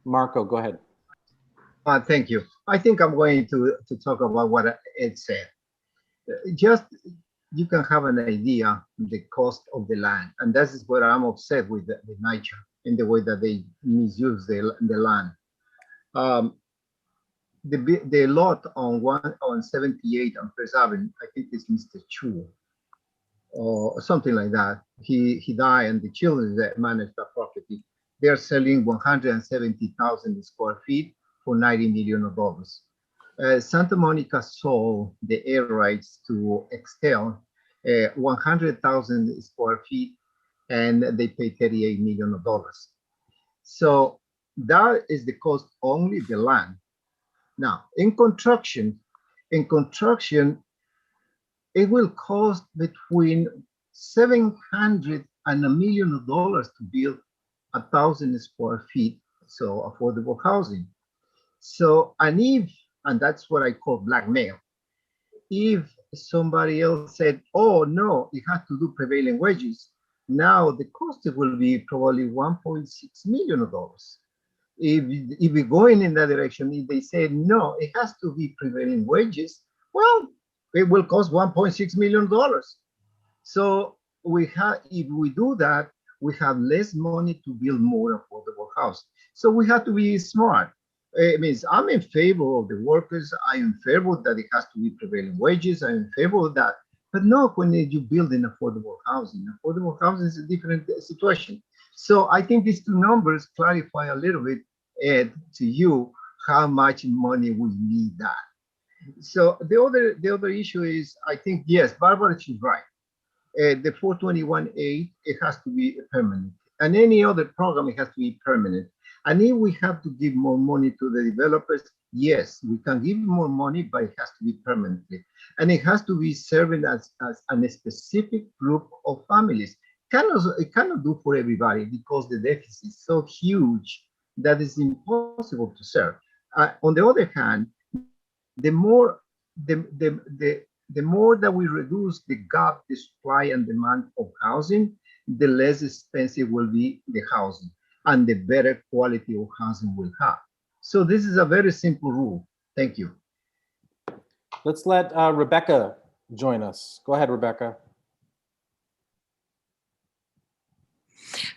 Marco, go ahead. Thank you. I think I'm going to talk about what Ed said. Just, you can have an idea the cost of the land, and that is what I'm upset with nature in the way that they misuse the land. The lot on 78 on First Avenue, I think it's Mr. Chu or something like that. He died, and the children that manage that property, they're selling 170,000 square feet for $90 million. Santa Monica sold the air rights to Excel, 100,000 square feet, and they paid $38 million. So that is the cost, only the land. Now, in construction, it will cost between $700,000 and $1 million to build 1,000 square feet, so affordable housing. So, and that's what I call blackmail. If somebody else said, oh no, it has to do prevailing wages, now the cost will be probably $1.6 million. If we're going in that direction, if they say, no, it has to be prevailing wages, well, it will cost $1.6 million. So if we do that, we have less money to build more affordable house. So we have to be smart. It means I'm in favor of the workers. I'm in favor that it has to be prevailing wages. I'm in favor of that. But not when you build in affordable housing. Affordable housing is a different situation. So I think these two numbers clarify a little bit, Ed, to you, how much money we need that. So the other issue is, I think, yes, Barbara, she's right. The 421A, it has to be permanent. And any other program, it has to be permanent. And if we have to give more money to the developers, yes, we can give more money, but it has to be permanently. And it has to be serving as a specific group of families. It cannot do for everybody because the deficit is so huge that it's impossible to serve. On the other hand, the more that we reduce the gap, the supply and demand of housing, the less expensive will be the housing and the better quality of housing we'll have. So this is a very simple rule. Thank you. Let's let Rebecca join us. Go ahead, Rebecca.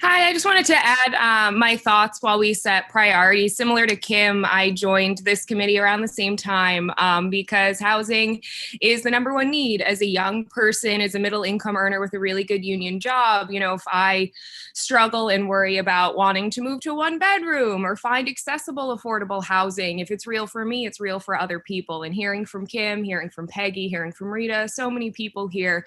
Hi, Hi, I just wanted to add my thoughts while we set priorities. Similar to Kim, I joined this committee around the same time because housing is the #1 need. As a young person, as a middle income earner with a really good union job, you know, if I struggle and worry about wanting to move to a 1-bedroom or find accessible, affordable housing, if it's real for me, it's real for other people. And hearing from Kim, hearing from Peggy, hearing from Rita, so many people here.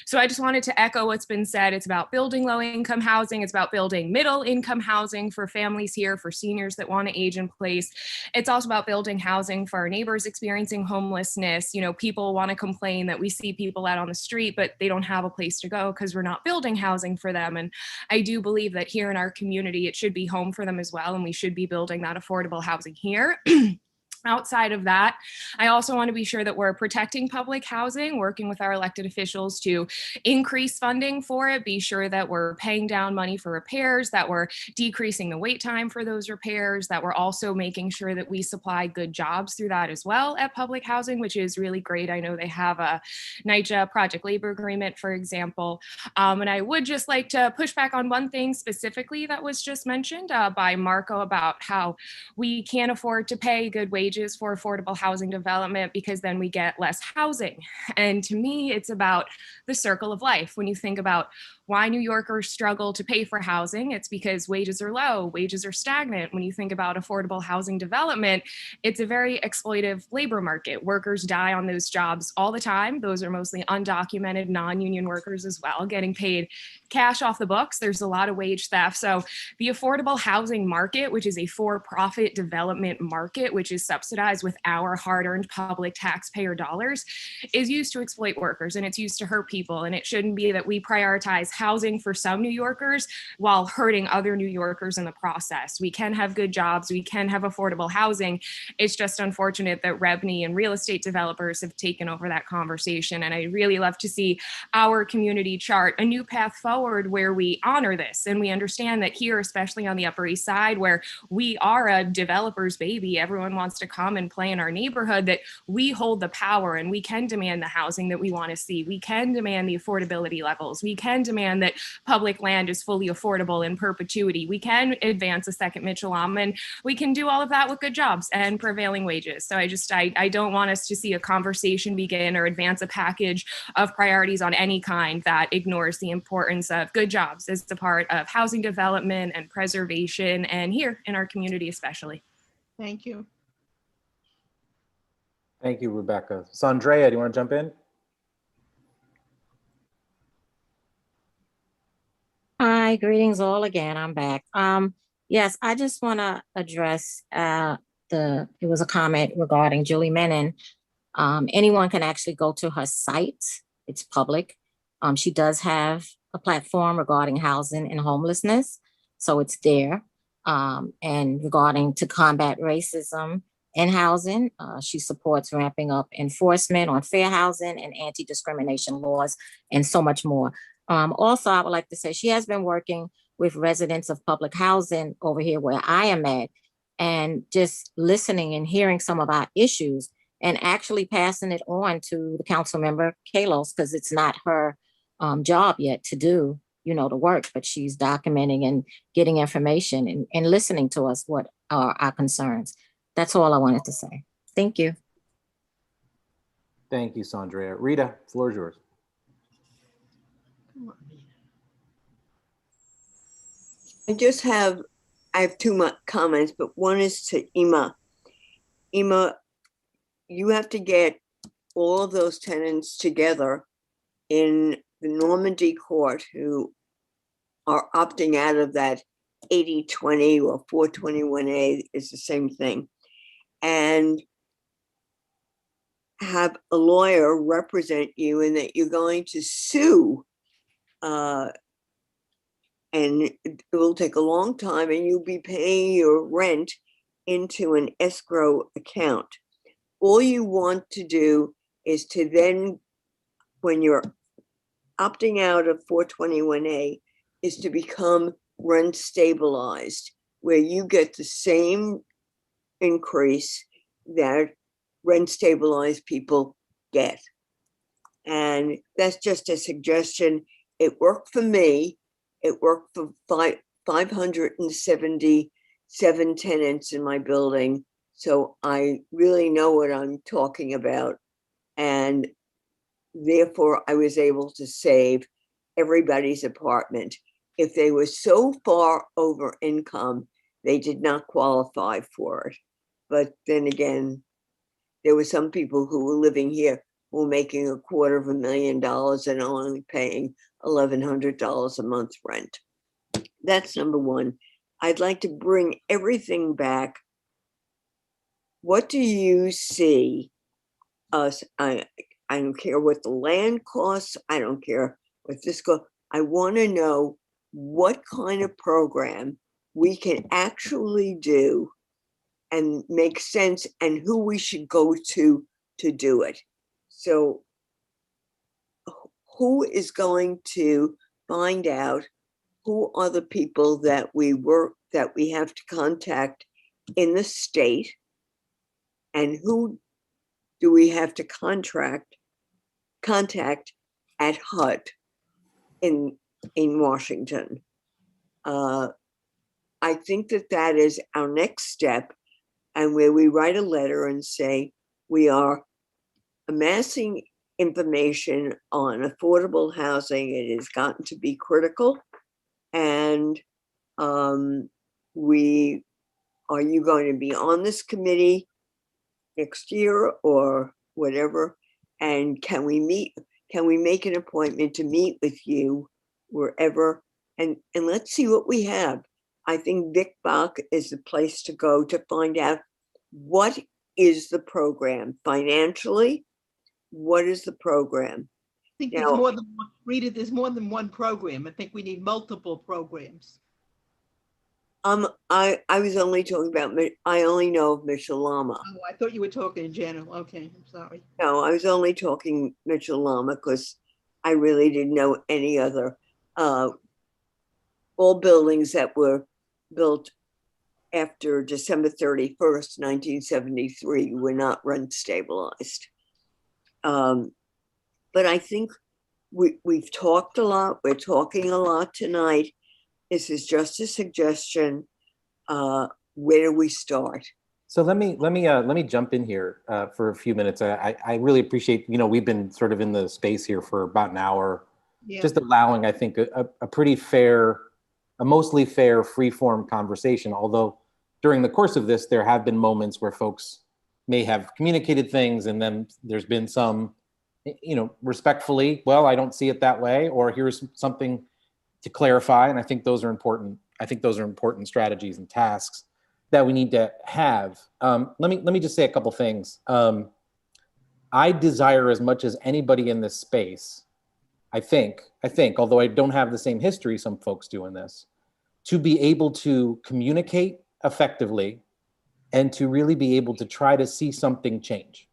So I just wanted to echo what's been said. It's about building low income housing. It's about building middle income housing for families here, for seniors that want to age in place. It's also about building housing for our neighbors experiencing homelessness. You know, people want to complain that we see people out on the street, but they don't have a place to go because we're not building housing for them. And I do believe that here in our community, it should be home for them as well. And we should be building that affordable housing here. Outside of that, I also want to be sure that we're protecting public housing, working with our elected officials to increase funding for it, be sure that we're paying down money for repairs, that we're decreasing the wait time for those repairs, that we're also making sure that we supply good jobs through that as well at public housing, which is really great. I know they have a NYCHA project labor agreement, for example. And I would just like to push back on one thing specifically that was just mentioned by Marco about how we can't afford to pay good wages for affordable housing development because then we get less housing. And to me, it's about the circle of life. When you think about why New Yorkers struggle to pay for housing, it's because wages are low, wages are stagnant. When you think about affordable housing development, it's a very exploitive labor market. Workers die on those jobs all the time. Those are mostly undocumented, non-union workers as well, getting paid cash off the books. There's a lot of wage theft. So the affordable housing market, which is a for-profit development market, which is subsidized with our hard-earned public taxpayer dollars, is used to exploit workers, and it's used to hurt people. And it shouldn't be that we prioritize housing for some New Yorkers while hurting other New Yorkers in the process. We can have good jobs, we can have affordable housing. It's just unfortunate that REBNY and real estate developers have taken over that conversation. And I really love to see our community chart a new path forward where we honor this. And we understand that here, especially on the Upper East Side, where we are a developer's baby, everyone wants to come and play in our neighborhood, that we hold the power and we can demand the housing that we want to see. We can demand the affordability levels. We can demand that public land is fully affordable in perpetuity. We can advance a second Mitchell-Om, and we can do all of that with good jobs and prevailing wages. So I don't want us to see a conversation begin or advance a package of priorities on any kind that ignores the importance of good jobs as a part of housing development and preservation, and here in our community especially. Thank you. Thank you, Rebecca. Sandrea, do you want to jump in? Hi, greetings all again. I'm back. Yes, I just want to address it was a comment regarding Julie Menon. Anyone can actually go to her site. It's public. She does have a platform regarding housing and homelessness, so it's there. And regarding to combat racism in housing, she supports ramping up enforcement on fair housing and anti-discrimination laws and so much more. Also, I would like to say she has been working with residents of public housing over here where I am at, and just listening and hearing some of our issues and actually passing it on to the council member, Kalos, because it's not her job yet to do, you know, the work, but she's documenting and getting information and listening to us, what are our concerns. That's all I wanted to say. Thank you. Thank you, Sandrea. Rita, the floor is yours. I have two comments, but one is to Ima. Ima, you have to get all of those tenants together in the Normandy court who are opting out of that 80-20 or 421A is the same thing, and have a lawyer represent you and that you're going to sue, and it will take a long time, and you'll be paying your rent into an escrow account. All you want to do is to then, when you're opting out of 421A, is to become rent stabilized, where you get the same increase that rent stabilized people get. And that's just a suggestion. It worked for me. It worked for 577 tenants in my building, so I really know what I'm talking about. And therefore, I was able to save everybody's apartment. If they were so far over income, they did not qualify for it. But then again, there were some people who were living here who were making $250,000 and only paying $1,100 a month rent. That's number one. I'd like to bring everything back. What do you see us? I don't care what the land costs. I don't care what this costs. I want to know what kind of program we can actually do and make sense, and who we should go to do it. So who is going to find out who are the people that we have to contact in the state, and who do we have to contact at HUD in Washington? I think that is our next step, and where we write a letter and say we are amassing information on affordable housing. It has gotten to be critical, and are you going to be on this committee next year or whatever? And can we make an appointment to meet with you wherever? And let's see what we have. I think Vic Bach is the place to go to find out what is the program financially. What is the program? I think there's more than one, Rita, there's more than one program. I think we need multiple programs. I was only talking about, I only know of Mitchell-Lama. Oh, I thought you were talking in general. Okay, I'm sorry. No, I was only talking Mitchell-Lama because I really didn't know any other. All buildings that were built after December 31st, 1973 were not rent stabilized. But I think we've talked a lot. We're talking a lot tonight. This is just a suggestion. Where do we start? So let me jump in here for a few minutes. I really appreciate, we've been sort of in the space here for about an hour, just allowing, I think, a pretty fair, a mostly fair, free-form conversation. Although during the course of this, there have been moments where folks may have communicated things, and then there's been some, respectfully, well, I don't see it that way, or here's something to clarify. And I think those are important. I think those are important strategies and tasks that we need to have. Let me just say a couple things. I desire as much as anybody in this space, I think, although I don't have the same history some folks do in this, to be able to communicate effectively and to really be able to try to see something change.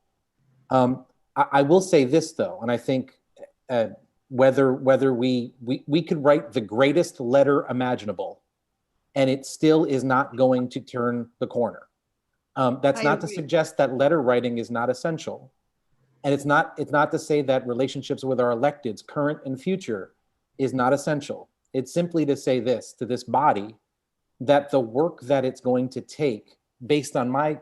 I will say this though, and I think whether we could write the greatest letter imaginable, and it still is not going to turn the corner. That's not to suggest that letter writing is not essential. And it's not to say that relationships with our electeds, current and future, is not essential. It's simply to say this to this body, that the work that it's going to take, based on my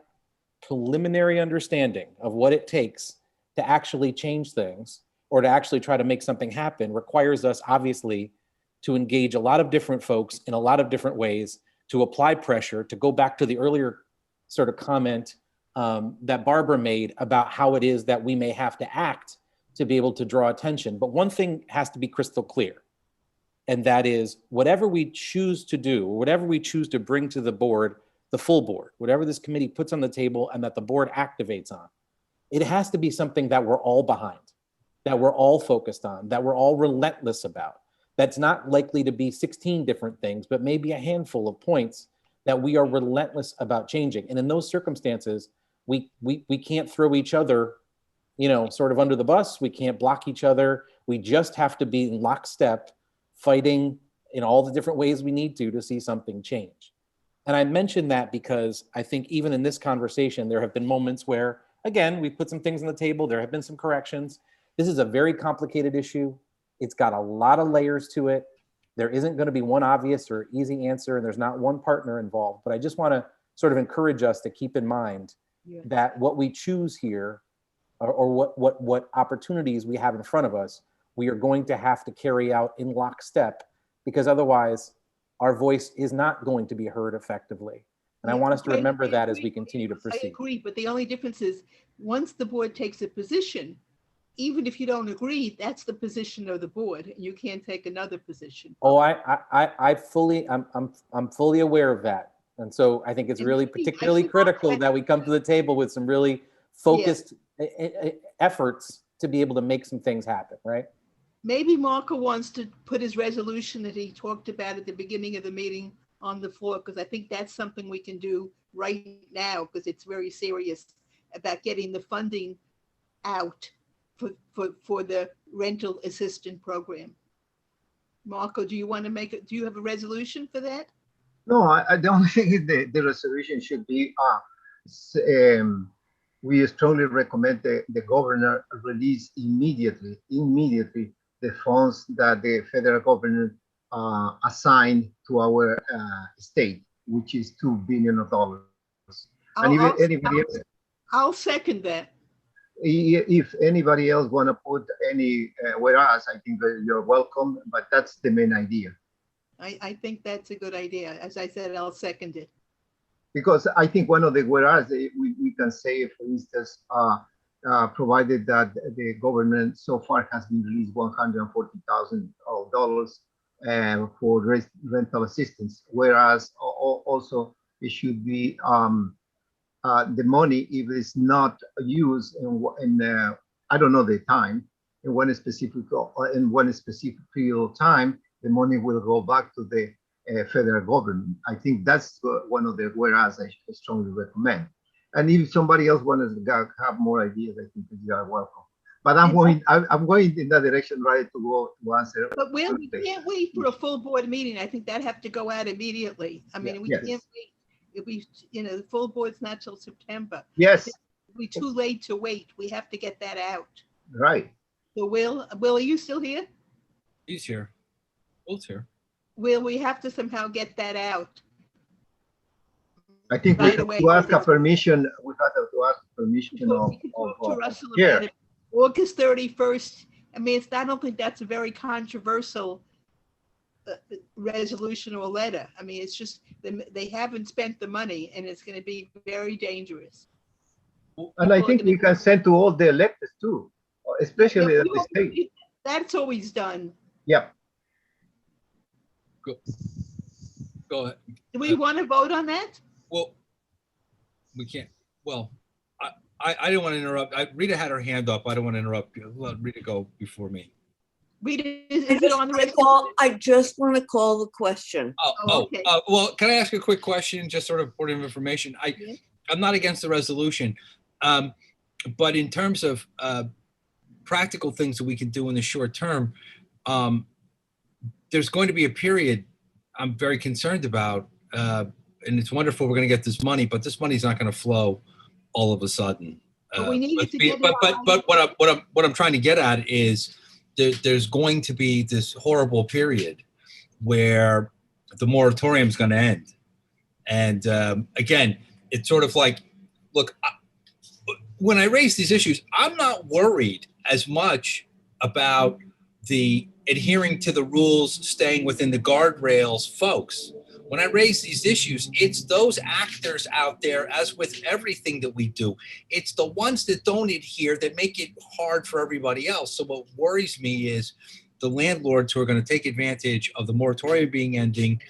preliminary understanding of what it takes to actually change things or to actually try to make something happen, requires us obviously to engage a lot of different folks in a lot of different ways, to apply pressure, to go back to the earlier sort of comment that Barbara made about how it is that we may have to act to be able to draw attention. But one thing has to be crystal clear, and that is whatever we choose to do, or whatever we choose to bring to the board, the full board, whatever this committee puts on the table and that the board activates on, it has to be something that we're all behind, that we're all focused on, that we're all relentless about. That's not likely to be 16 different things, but maybe a handful of points that we are relentless about changing. And in those circumstances, we can't throw each other, sort of under the bus. We can't block each other. We just have to be in lockstep, fighting in all the different ways we need to see something change. And I mention that because I think even in this conversation, there have been moments where, again, we put some things on the table. There have been some corrections. This is a very complicated issue. It's got a lot of layers to it. There isn't going to be one obvious or easy answer, and there's not one partner involved. But I just want to sort of encourage us to keep in mind that what we choose here, or what opportunities we have in front of us, we are going to have to carry out in lockstep, because otherwise our voice is not going to be heard effectively. And I want us to remember that as we continue to proceed. I agree, but the only difference is once the board takes a position, even if you don't agree, that's the position of the board, and you can't take another position. Oh, I'm fully aware of that. And so I think it's really particularly critical that we come to the table with some really focused efforts to be able to make some things happen, right? Maybe Marco wants to put his resolution that he talked about at the beginning of the meeting on the floor, because I think that's something we can do right now, because it's very serious about getting the funding out for the rental assistant program. Marco, do you want to make it? Do you have a resolution for that? No, I don't think the resolution should be, we strongly recommend the governor release immediately the funds that the federal government assigned to our state, which is $2 billion. And even anybody else, I'll second that. If anybody else want to put any whereas, I think that you're welcome, but that's the main idea. I think that's a good idea. As I said, I'll second it. Because I think one of the whereas we can say, for instance, provided that the government so far has been released $140,000 for rental assistance, whereas also it should be the money, if it's not used in I don't know the time, in one specific period of time, the money will go back to the federal government. I think that's one of the whereas I strongly recommend. And if somebody else wants to have more ideas, I think you are welcome. But I'm going in that direction, right, to go to answer. But we can't wait for a full board meeting. I think that have to go out immediately. I mean, we can't wait. If we, the full board's not till September. Yes. It'll be too late to wait. We have to get that out. Right. So Will, are you still here? He's here. Will's here. Will, we have to somehow get that out. I think we have to ask a permission. We have to ask permission of Russell about it. August 31st. I mean, I don't think that's a very controversial resolution or letter. I mean, it's just they haven't spent the money, and it's going to be very dangerous. And I think we can send to all the electeds too, especially at the state. That's always done. Yep. Go ahead. Do we want to vote on that? Well, we can't. Well, I didn't want to interrupt. Rita had her hand up. I don't want to interrupt you. Let Rita go before me. Rita, is it on the red? I just want to call the question. Okay. Well, can I ask a quick question? Just sort of point of information. I'm not against the resolution, but in terms of practical things that we can do in the short term, there's going to be a period I'm very concerned about, and it's wonderful we're going to get this money, but this money's not going to flow all of a sudden. But we need to get but what I'm trying to get at is there's going to be this horrible period where the moratorium is going to end, and again, it's sort of like, look, when I raise these issues, I'm not worried as much about the adhering to the rules, staying within the guardrails, folks. When I raise these issues, it's those actors out there, as with everything that we do, it's the ones that don't adhere that make it hard for everybody else. So what worries me is the landlords who are going to take advantage of the moratorium being ending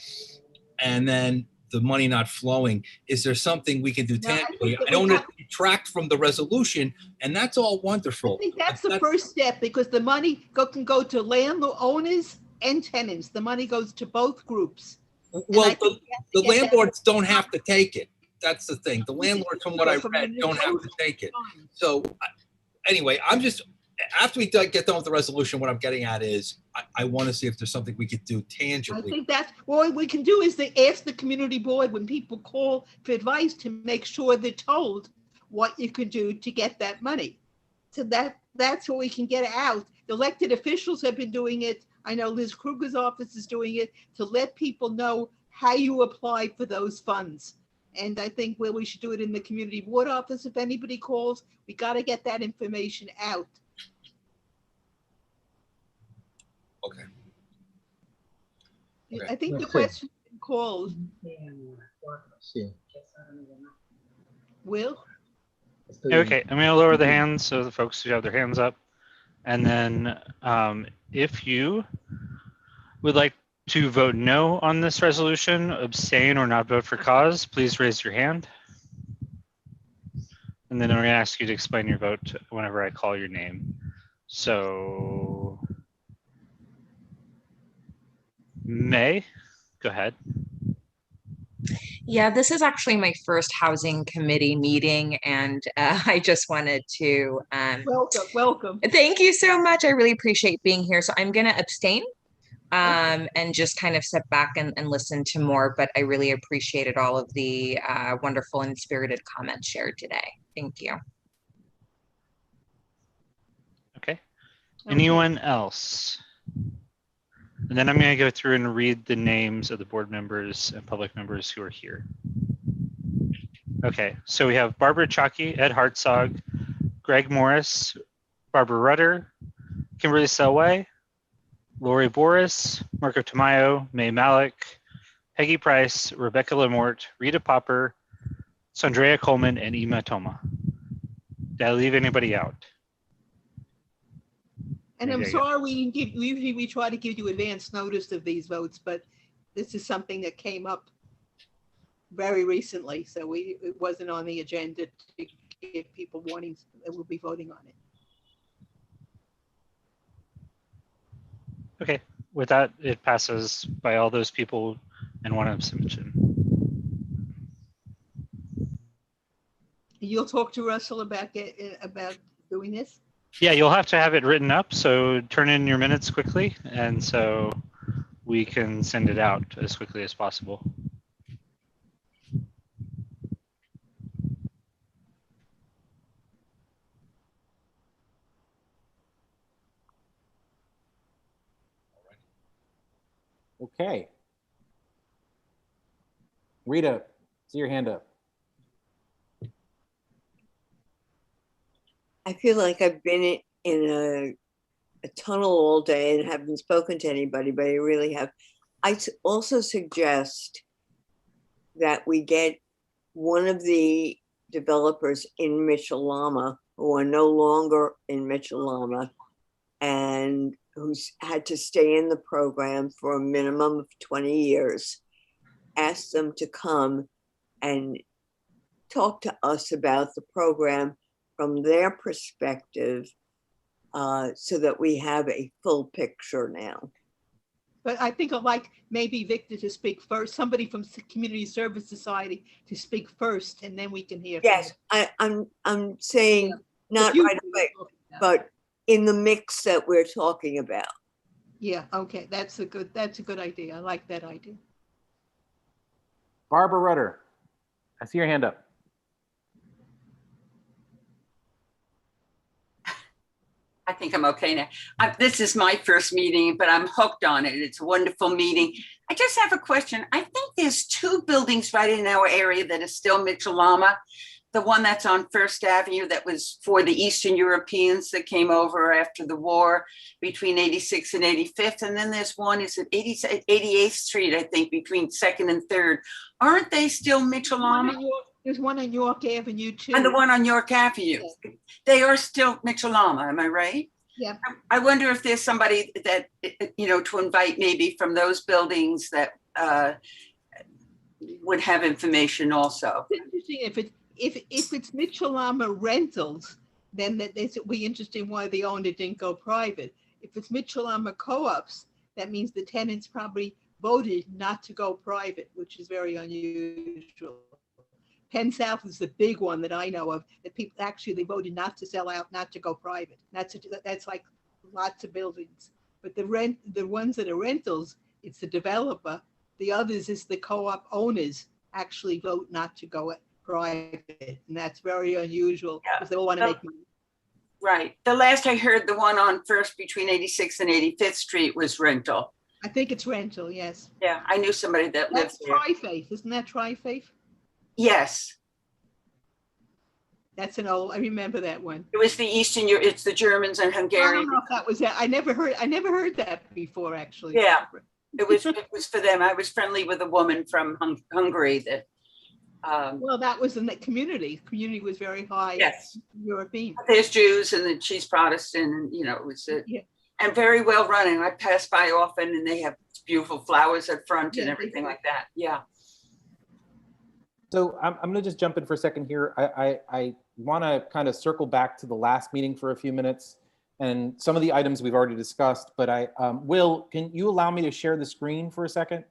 and then the money not flowing. Is there something we can do tangibly? I don't want to detract from the resolution, and that's all wonderful. I think that's the first step, because the money can go to landlord owners and tenants. The money goes to both groups. Well, the landlords don't have to take it. That's the thing. The landlords, from what I read, don't have to take it. So anyway, I'm just, after we get done with the resolution, what I'm getting at is I want to see if there's something we could do tangibly. I think that's what we can do, is to ask the community board when people call for advice to make sure they're told what you can do to get that money. So that that's what we can get out. The elected officials have been doing it. I know Liz Kruger's office is doing it to let people know how you apply for those funds. And I think we should do it in the community board office. If anybody calls, we got to get that information out. Okay. I think the Okay. question called. Sí. Will? Okay, I'm gonna lower the hands so the folks who have their hands up. And then if you would like to vote no on this resolution, abstain or not vote for cause, please raise your hand. And then I'm gonna ask you to explain your vote whenever I call your name. So May, go ahead. Yeah, this is actually my first housing committee meeting, and I just wanted to Welcome. thank you so much. I really appreciate being here. So I'm going to abstain and just kind of sit back and listen to more, but I really appreciated all of the wonderful and spirited comments shared today. Thank you. Okay. Anyone else? And then I'm going to go through and read the names of the board members and public members who are here. Okay, so we have Barbara Chalky, Ed Hartzog, Greg Morris, Barbara Rudder, Kimberly Selway, Lori Boris, Marco Tamayo, May Malik, Peggy Price, Rebecca Lamort, Rita Popper, Sandrea Coleman, and Ima Toma. Did I leave anybody out? And I'm sorry, usually we try to give you advance notice of these votes, but this is something that came up very recently, so it wasn't on the agenda to give people warnings that we'll be voting on it. Okay, with that, it passes by all those people and one abstention. You'll talk to Russell about doing this? Yeah, you'll have to have it written up, so turn in your minutes quickly, and so we can send it out as quickly as possible. Okay. Rita, see your hand up. I feel like I've been in a tunnel all day and haven't spoken to anybody, but I really have. I also suggest that we get one of the developers in Mitchell-Lama who are no longer in Mitchell-Lama and who's had to stay in the program for a minimum of 20 years, ask them to come and talk to us about the program from their perspective, so that we have a full picture now. But I think I'd like maybe Victor to speak first, somebody from Community Service Society to speak first, and then we can hear. Yes, I'm saying not right away, but in the mix that we're talking about. Yeah, okay, that's a good idea. I like that idea. Barbara Rudder, I see your hand up. I think I'm okay now. This is my first meeting, but I'm hooked on it. It's a wonderful meeting. I just have a question. I think there's two buildings right in our area that is still Mitchell-Lama. The one that's on First Avenue that was for the Eastern Europeans that came over after the war between 86th and 85th. And then there's one, is it 88th Street, I think, between 2nd and 3rd. Aren't they still Mitchell-Lama? There's one on York Avenue too. And the one on York Avenue. Yeah. They are still Mitchell-Lama, am I right? Yeah. I wonder if there's somebody that, to invite maybe from those buildings that would have information also. It's interesting if it's Mitchell-Lama rentals, then it would be interesting why the owner didn't go private. If it's Mitchell-Lama co-ops, that means the tenants probably voted not to go private, which is very unusual. Penn South is the big one that I know of, that people actually, they voted not to sell out, not to go private. That's like lots of buildings. But the ones that are rentals, it's the developer. The others is the co-op owners actually vote not to go private. And that's very unusual because they all want to make money. Right. The last I heard, the one on First between 86th and 85th Street was rental. I think it's rental, yes. Yeah, I knew somebody that lived That's there. Tri-Faith, isn't that Tri-Faith? Yes, That's an old, I remember that one. it was the Eastern Europe. It's the Germans and I don't Hungarians. know if that was that. I never heard that before, actually. Yeah. It was for them. I was friendly with a woman from Hungary that. Well, that was in the community. The community was very high. Yes. European. There's Jews and then she's Protestant, and you know it was Yeah. and very well running. I pass by often, and they have beautiful flowers at front and Yeah, everything like that. Yeah. So I'm going to just jump in for a second here. I want to kind of circle back to the last meeting for a few minutes and some of the items we've already discussed, but Will, can you allow me to share the screen for a second?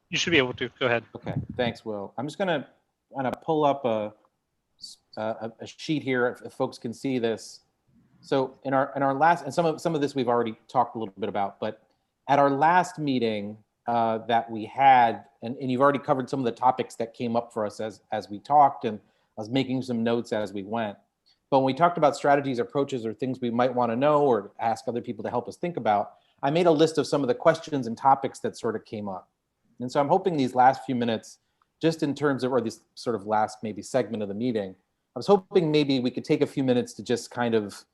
You should be able to. Go ahead. Okay, thanks, Will. I'm just going to kind of pull up a sheet here if folks can see this. So in our last, and some of this we've already talked a little bit about, but at our last meeting that we had, and you've already covered some of the topics that came up for us as we talked, and I was making some notes as we went. But when we talked about strategies, approaches, or things we might want to know or ask other people to help us think about, I made a list of some of the questions and topics that sort of came up. And so I'm hoping these last few minutes, just in terms of, or this sort of last maybe segment of the meeting, I was hoping maybe we could take a few minutes to just kind of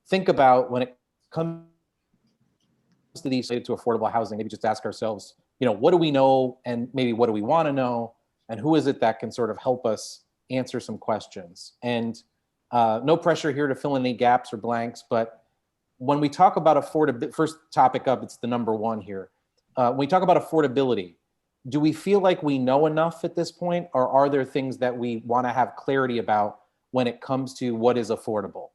think about when it comes to these related to affordable housing, maybe just ask ourselves, you know, what do we know, and maybe what do we want to know, and who is it that can sort of help us answer some questions. And no pressure here to fill in any gaps or blanks, but when we talk about affordability, first topic up, it's the number one here. When we talk about affordability, do we feel like we know enough at this point, or are there things that we want to have clarity about when it comes to what is affordable?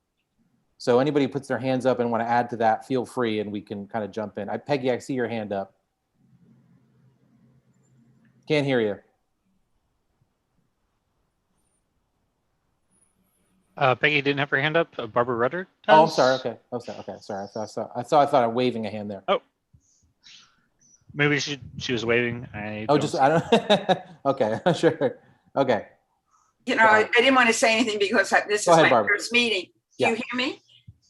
So anybody who puts their hands up and want to add to that, feel free, and we can kind of jump in. Peggy, I see your hand up. Can't hear you. Peggy didn't have her hand up. Barbara Rudder does. Oh, I'm sorry. Okay. Oh, sorry. Okay. Sorry. I thought I'm waving a hand there. Oh, maybe she was waving. I don't. Okay. Sure. Okay. You know, I didn't want to say anything because this is my first meeting. Do you hear me?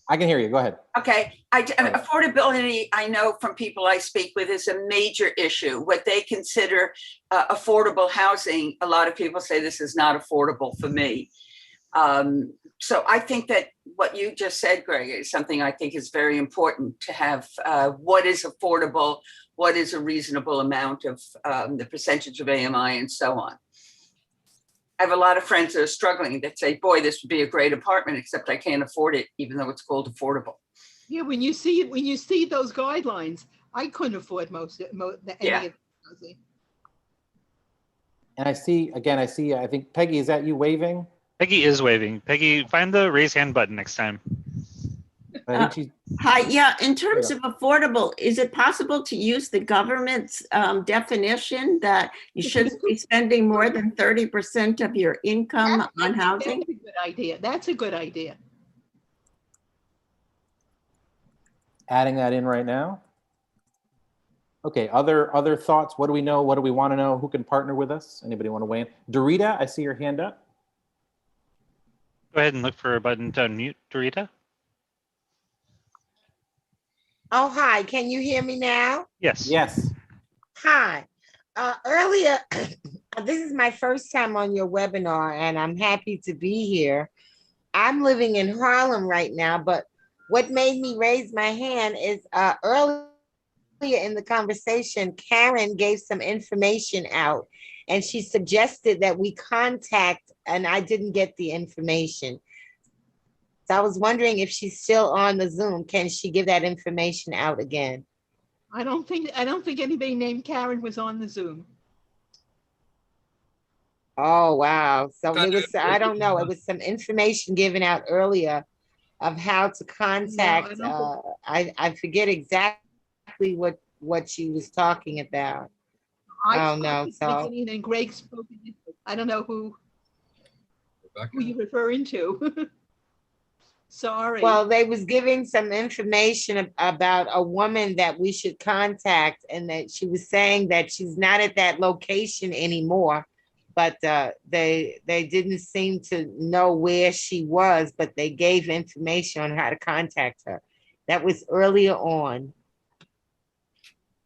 I can hear you. Go ahead. Okay. Affordability, I know from people I speak with, is a major issue. What they consider affordable housing, a lot of people say this is not affordable for me. So I think that what you just said, Greg, is something I think is very important to have. What is affordable? What is a reasonable amount of the percentage of AMI and so on? I have a lot of friends that are struggling that say, boy, this would be a great apartment, except I can't afford it, even though it's called affordable. Yeah, when you see those guidelines, I couldn't afford any of the housing. And I think, Peggy, is that you waving? Peggy is waving. Peggy, find the raise hand button next time. Hi, yeah, in terms of affordable, is it possible to use the government's definition that you shouldn't be spending more than 30% of your income on housing? That's a good idea. That's a good idea. Adding that in right now. Okay, other thoughts? What do we know? What do we want to know? Who can partner with us? Anybody want to weigh in? Dorita, I see your hand up. Go ahead and look for a button to unmute, Dorita. Oh, hi. Can you hear me now? Yes. Yes. Hi. Earlier, this is my first time on your webinar, and I'm happy to be here. I'm living in Harlem right now, but what made me raise my hand is earlier in the conversation, Karen gave some information out, and she suggested that we contact, and I didn't get the information. So I was wondering if she's still on the Zoom. Can she give that information out again? I don't think anybody named Karen was on the Zoom. Oh, wow. So it was, I don't know, it was some information given out earlier of how to contact. I forget exactly what she was talking about. I don't know. So and Greg spoke. I don't know who you're referring to. Sorry. Well, they was giving some information about a woman that we should contact, and that she was saying that she's not at that location anymore, but they didn't seem to know where she was, but they gave information on how to contact her. That was earlier on.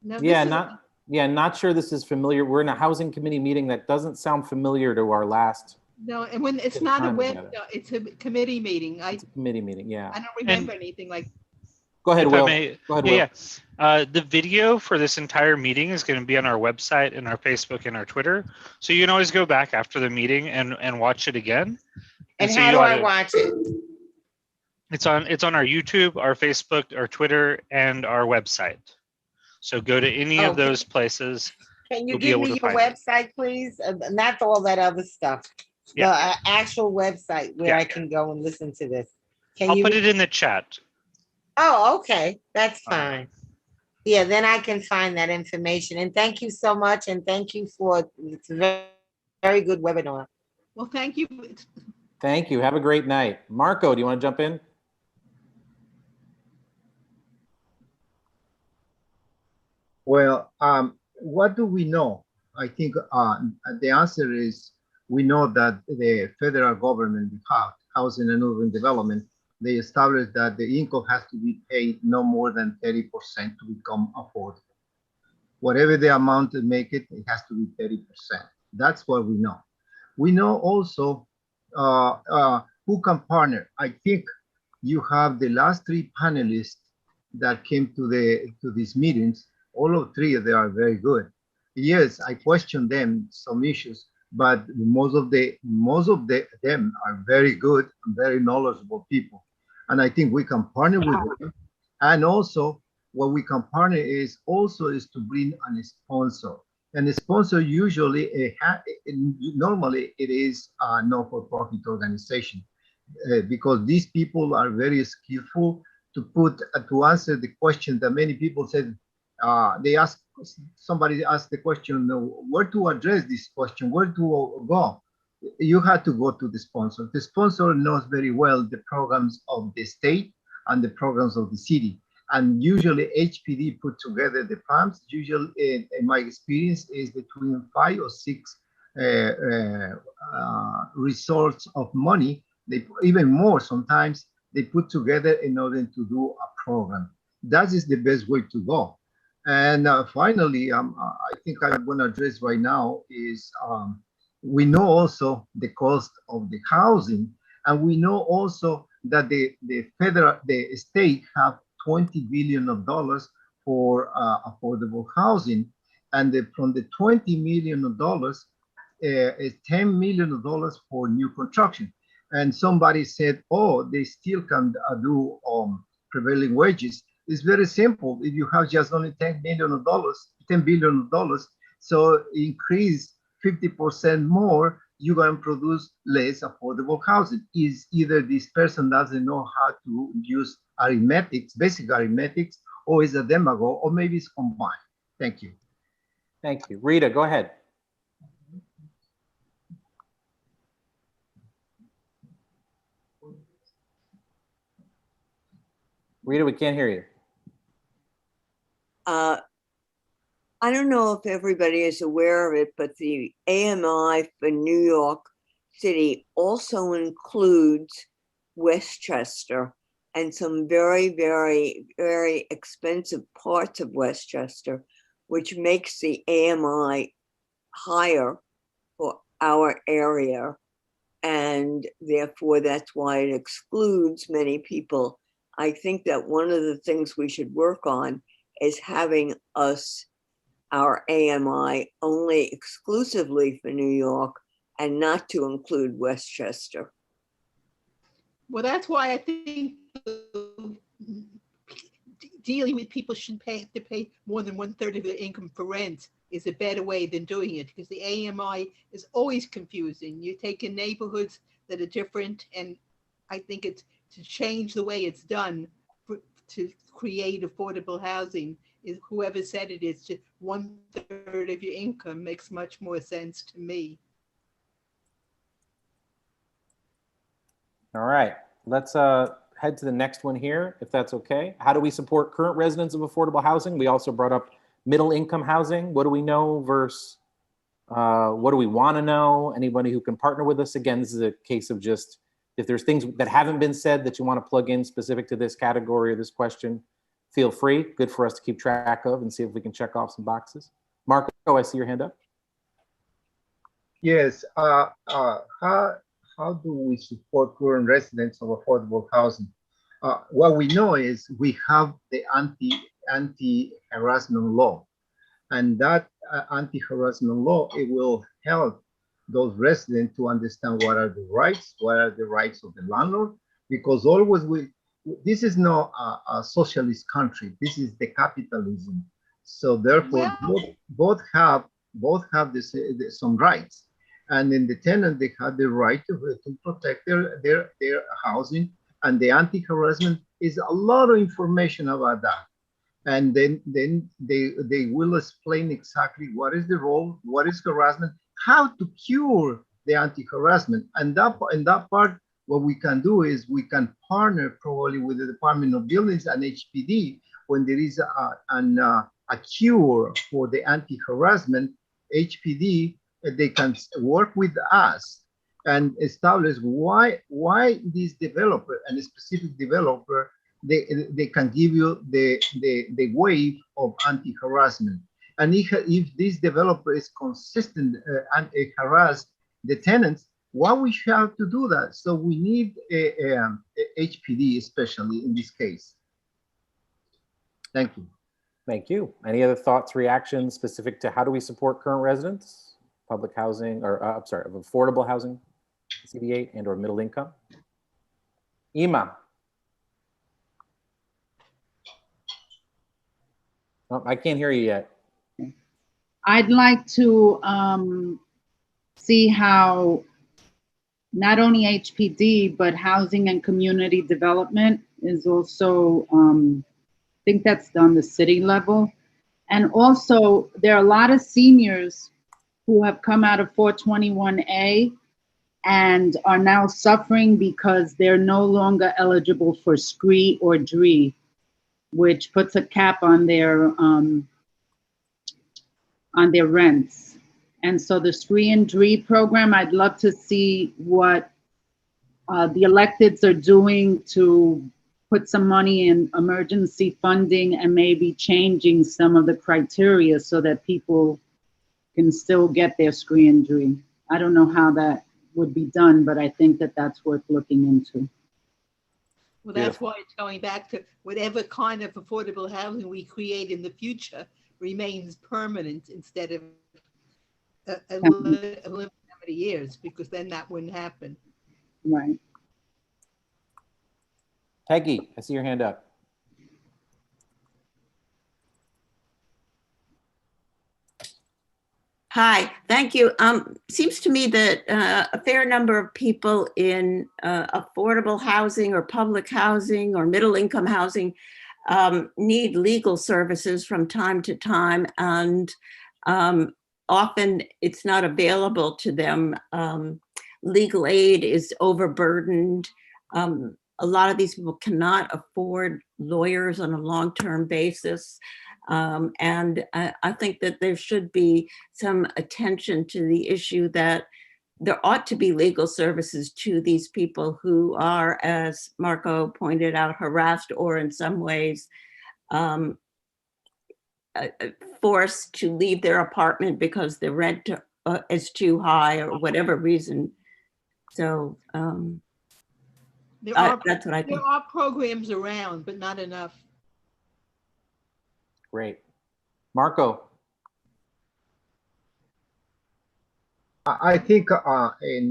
Now, Yeah, this is- not sure this is familiar. We're in a housing committee meeting that doesn't sound familiar to our last No, and when it's Good not a time web, together. it's a committee meeting. I committee meeting. Yeah. don't remember anything like. Go ahead, If Will. I may, Go ahead, yeah, Will. yeah. The video for this entire meeting is going to be on our website and our Facebook and our Twitter. So you can always go back after the meeting and watch it again. And so how you do I oughta- watch it? It's on our YouTube, our Facebook, our Twitter, and our website. So go to any of Okay. those places. Can you You'll be give able me to your find it. website, please? Not all that other stuff. The Yeah. actual website where Yeah. I can go and listen to this. Can I'll you? put it in the chat. Oh, okay. That's fine. Yeah, then I can find that information. And thank you so much. And thank you for it's a very, very good webinar. Well, thank you. Thank you. Have a great night. Marco, do you want to jump in? Well, what do we know? I think the answer is we know that the federal government, Housing and Urban Development, they established that the income has to be paid no more than 30% to become affordable. Whatever the amount to make it, it has to be 30%. That's what we know. We know also who can partner. I think you have the last three panelists that came to these meetings. All of three of them are very good. Yes, I question them some issues, but most of them are very good and very knowledgeable people. And I think we can partner with them. And also, what we can partner is to bring a sponsor. And the sponsor usually, normally it is a not-for-profit organization because these people are very skillful to answer the question that many people said. Somebody asked the question, where to address this question, where to go? You have to go to the sponsor. The sponsor knows very well the programs of the state and the programs of the city. And usually HPD put together the plans. Usually, in my experience, is between 5 or 6 resorts of money. They even more sometimes they put together in order to do a program. That is the best way to go. And finally, I think I'm going to address right now is we know also the cost of the housing, and we know also that the state have $20 billion for affordable housing, and from the $20 million, is $10 million for new construction. And somebody said, oh, they still can do prevailing wages. It's very simple. If you have just only $10 billion, so increase 50% more, you're going to produce less affordable housing. Is either this person doesn't know how to use arithmetics, basic arithmetics, or is a demagogue, or maybe it's combined. Thank you. Thank you. Rita, go ahead. Rita, we can't hear you. I don't know if everybody is aware of it, but the AMI for New York City also includes Westchester and some very, very, very expensive parts of Westchester, which makes the AMI higher for our area. And therefore, that's why it excludes many people. I think that one of the things we should work on is having our AMI only exclusively for New York and not to include Westchester. Well, that's why I think dealing with people shouldn't have to pay more than 1/3 of their income for rent is a better way than doing it, because the AMI is always confusing. You take in neighborhoods that are different, and I think it's to change the way it's done to create affordable housing. Is whoever said it is just 1/3 of your income makes much more sense to me. All right, let's head to the next one here, if that's okay. How do we support current residents of affordable housing? We also brought up middle income housing. What do we know versus What do we want to know? Anybody who can partner with us? Again, this is a case of just, if there's things that haven't been said that you want to plug in specific to this category or this question, feel free. Good for us to keep track of and see if we can check off some boxes. Marco, I see your hand up. Yes. How do we support current residents of affordable housing? What we know is we have the anti-harassment law, and that anti-harassment law, it will help those residents to understand what are the rights of the landlord, because always this is not a socialist country. This is the capitalism. So therefore, both have some rights, and then the tenant, they have the right to protect their housing. And the anti-harassment is a lot of information about that. And then they will explain exactly what is the role, what is harassment, how to cure the anti-harassment. And that part, what we can do is we can partner probably with the Department of Buildings and HPD when there is a cure for the anti-harassment. HPD, they can work with us and establish why this developer and a specific developer, they can give you the wave of anti-harassment. And if this developer is consistent and harass the tenants, why we have to do that? So we need a HPD, especially in this case. Thank you. Thank you. Any other thoughts, reactions specific to how do we support current residents, public housing, or I'm sorry, of affordable housing, CB8 and or middle income? Ima. Oh, I can't hear you yet. I'd like to see how not only HPD, but housing and community development is also, I think that's done the city level. And also there are a lot of seniors who have come out of 421A and are now suffering because they're no longer eligible for SCREE or DREE, which puts a cap on their rents. And so the SCREE and DREE program, I'd love to see what the electeds are doing to put some money in emergency funding and maybe changing some of the criteria so that people can still get their SCREE and DREE. I don't know how that would be done, but I think that that's worth looking into. Well, that's why it's going back to whatever kind of affordable housing we create in the future remains permanent instead of a limited number of years, because then that wouldn't happen. Right. Peggy, I see your hand up. Hi, thank you. Seems to me that a fair number of people in affordable housing or public housing or middle income housing need legal services from time to time, and often it's not available to them. Legal aid is overburdened. A lot of these people cannot afford lawyers on a long-term basis. And I think that there should be some attention to the issue that there ought to be legal services to these people who are, as Marco pointed out, harassed or in some ways forced to leave their apartment because the rent is too high or whatever reason. So that's what I think. There are programs around, but not enough. Great. Marco. I think in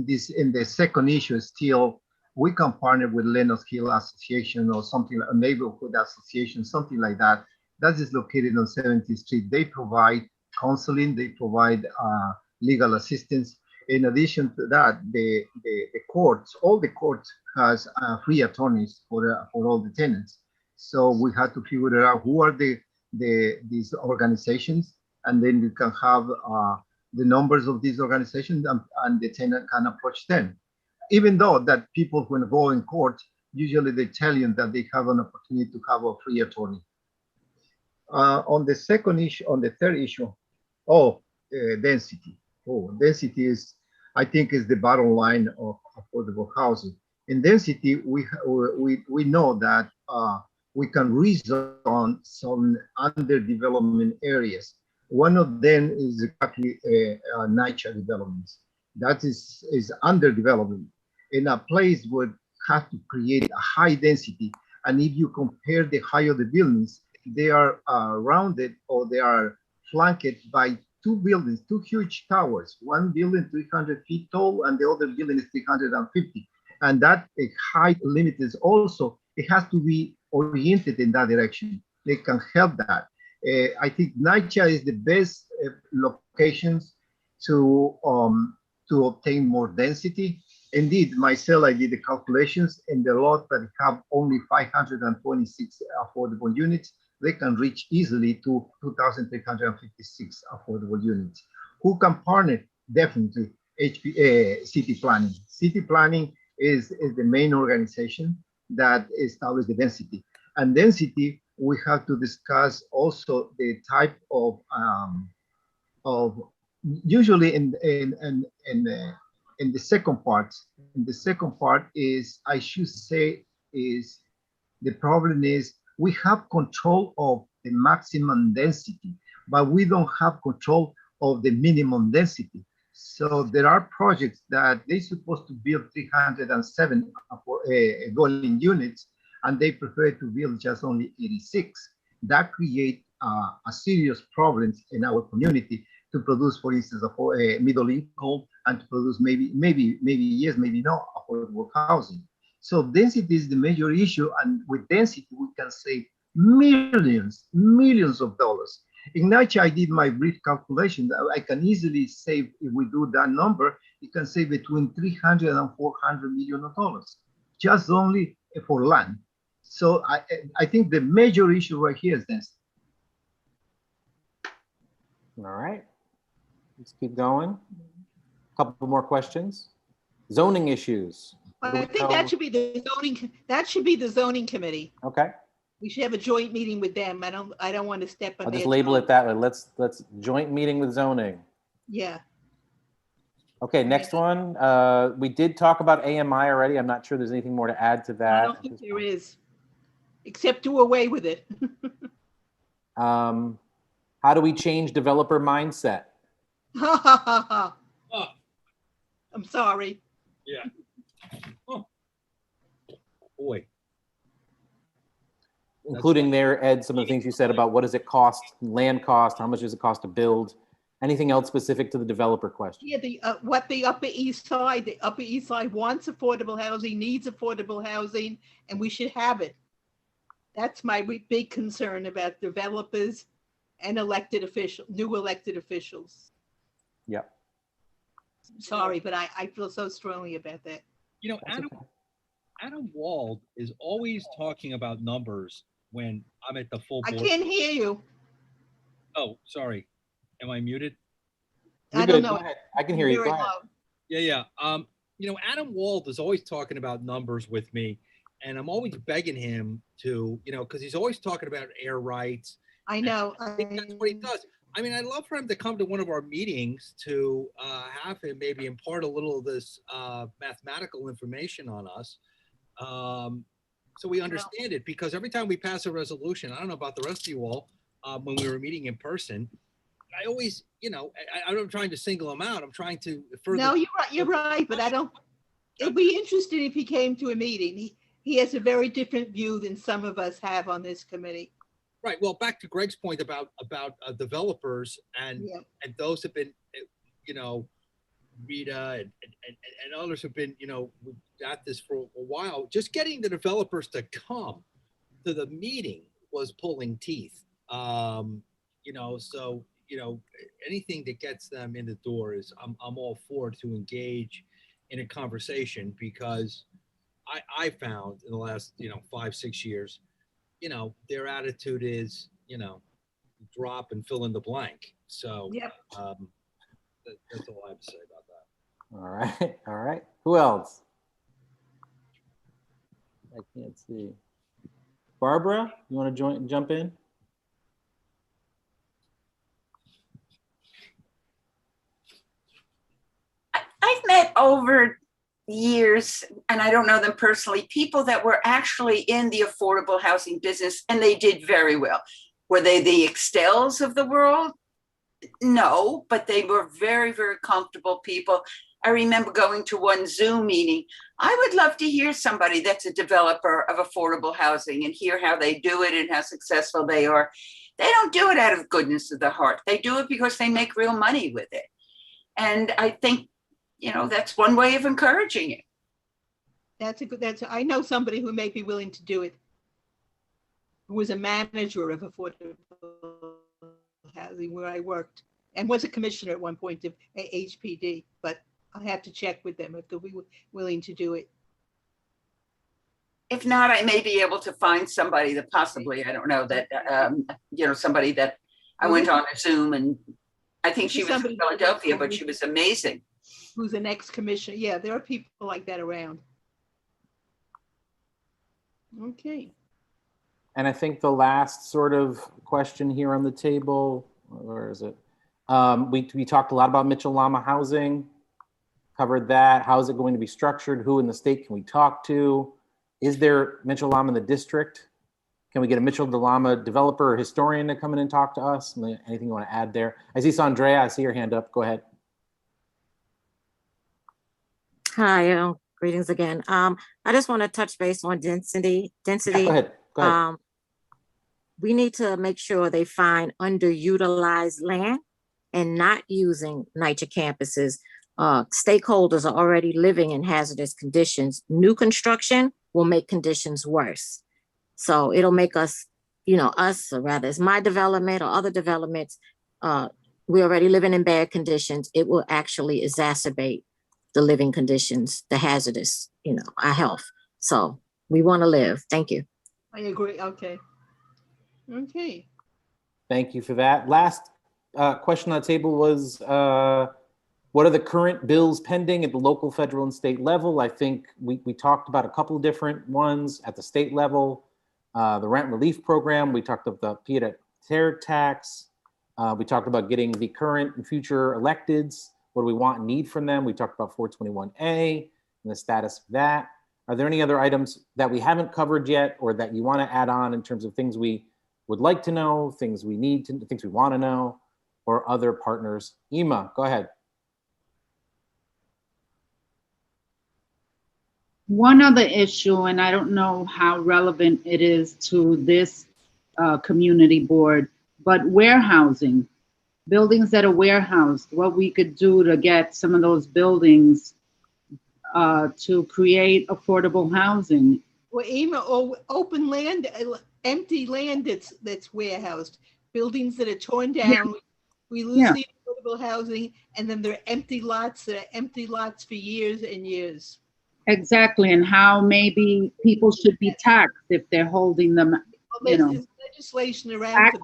the second issue, still we can partner with Lenox Hill Association or something like a neighborhood association, something like that. That is located on 70th Street. They provide counseling, they provide legal assistance. In addition to that, the courts, all the courts has free attorneys for all the tenants. So we had to figure out who are these organizations, and then you can have the numbers of these organizations, and the tenant can approach them. Even though that people, when go in court, usually they tell you that they have an opportunity to have a free attorney. On the second issue, on the third issue, density. Oh, density is, I think, is the bottom line of affordable housing. In density, we know that we can rezone some underdevelopment areas. One of them is exactly NYCHA developments. That is underdevelopment. In a place would have to create a high density. And if you compare the height of the buildings, they are rounded or they are flanked by two buildings, two huge towers. One building 300 feet tall and the other building is 350. And that height limit is also, it has to be oriented in that direction. They can help that. I think NYCHA is the best locations to obtain more density. Indeed, myself, I did the calculations in the lot that have only 526 affordable units. They can reach easily to 2,356 affordable units. Who can partner? Definitely city planning. City planning is the main organization that establishes the density. And density, we have to discuss also the type of usually in the second part. In the second part is, I should say, is the problem is we have control of the maximum density, but we don't have control of the minimum density. So there are projects that they're supposed to build 307 dwelling units, and they prefer to build just only 86. That creates a serious problems in our community to produce, for instance, a middle income and to produce maybe yes, maybe no affordable housing. So density is the major issue, and with density we can save millions of dollars. In NYCHA, I did my brief calculation that I can easily save, if we do that number, it can save between 300 and 400 million dollars, just only for land. So I think the major issue right here is density. All right, let's keep going. A couple more questions. Zoning issues. I think that should be the zoning. That should be the zoning committee. Okay. We should have a joint meeting with them. I don't want to step on. I'll just their label toes. it that way. Let's joint meeting with zoning. Yeah. Okay, next one. We did talk about AMI already. I'm not sure there's anything more to add to that. I don't think there is, except do away with it. How do we change developer mindset? I'm sorry. Yeah. Oh. Boy. Including there, Ed, some of the things you said about what does it cost, land cost, how much does it cost to build? Anything else specific to the developer question? Yeah, what the Upper East Side wants affordable housing, needs affordable housing, and we should have it. That's my big concern about developers and elected officials, new elected officials. Yep. Sorry, but I feel so strongly about that. You know, Adam Wald is always talking about numbers when I'm at the full board. I can't hear you. Oh, sorry. Am I muted? You're I good. don't know. Go ahead. I can hear you. Go ahead. Yeah. You know, Adam Wald is always talking about numbers with me, and I'm always begging him to, you know, because he's always talking about air rights. I know. I think that's what he does. I mean, I'd love for him to come to one of our meetings to have him maybe impart a little of this mathematical information on us. So we understand it, because every time we pass a resolution, I don't know about the rest of you all, when we were meeting in person, I always, you know, I'm not trying to single him out. I'm trying to further. No, you're right, but I don't. It'd be interesting if he came to a meeting. He has a very different view than some of us have on this committee. Right. Well, back to Greg's point about developers and those have been, you know, Rita and others have been, you know, at this for a while. Just getting the developers to come to the meeting was pulling teeth. You know, so, you know, anything that gets them in the door is I'm all for to engage in a conversation, because I found in the last, you know, 5-6 years, you know, their attitude is, you know, drop and fill in the blank. So that's all I have to say about that. All right. All right. Who else? I can't see. Barbara, you want to jump in? I've met over years, and I don't know them personally, people that were actually in the affordable housing business and they did very well. Were they the Extels of the world? No, but they were very, very comfortable people. I remember going to one Zoom meeting. I would love to hear somebody that's a developer of affordable housing and hear how they do it and how successful they are. They don't do it out of goodness of the heart. They do it because they make real money with it. And I think, that's one way of encouraging it. I know somebody who may be willing to do it, who was a manager of affordable housing where I worked and was a commissioner at one point of HPD, but I have to check with them if they'll be willing to do it. If not, I may be able to find somebody that possibly, I don't know, that, somebody that I went on a Zoom, and I think she was from Philadelphia, but she was amazing. Who's an ex-commissioner. Yeah, there are people like that around. Okay. And I think the last sort of question here on the table, where is it? We talked a lot about Mitchell-Lama housing, covered that. How is it going to be structured? Who in the state can we talk to? Is there Mitchell-Lama in the district? Can we get a Mitchell-Lama developer or historian to come in and talk to us? Anything you want to add there? I see Sandrea, I see your hand up. Go ahead. Hi, greetings again. I just want to touch base on density. Yeah, go ahead. Go ahead. We need to make sure they find underutilized land and not using NYCHA campuses. Stakeholders are already living in hazardous conditions. New construction will make conditions worse. So it'll make us, or rather it's my development or other developments, we're already living in bad conditions. It will actually exacerbate the living conditions, the hazardous, our health. So we want to live. Thank you. I agree. Okay. Okay. Thank you for that. Last question on the table was, what are the current bills pending at the local, federal, and state level? I think we talked about a couple of different ones at the state level. The rent relief program, we talked about the pied-à-terre tax. We talked about getting the current and future electeds. What do we want and need from them? We talked about 421A and the status of that. Are there any other items that we haven't covered yet or that you want to add on in terms of things we would like to know, things we need to, things we want to know, or other partners? Ima, go ahead. One other issue, and I don't know how relevant it is to this community board, but warehousing, buildings that are warehoused, what we could do to get some of those buildings to create affordable housing. Well, Ima, open land, empty land that's warehoused, buildings that are torn down. Yeah. We lose the affordable housing, and then there are empty lots that are empty lots for years and years. Exactly, and how maybe people should be taxed if they're holding them. Well, there's legislation around for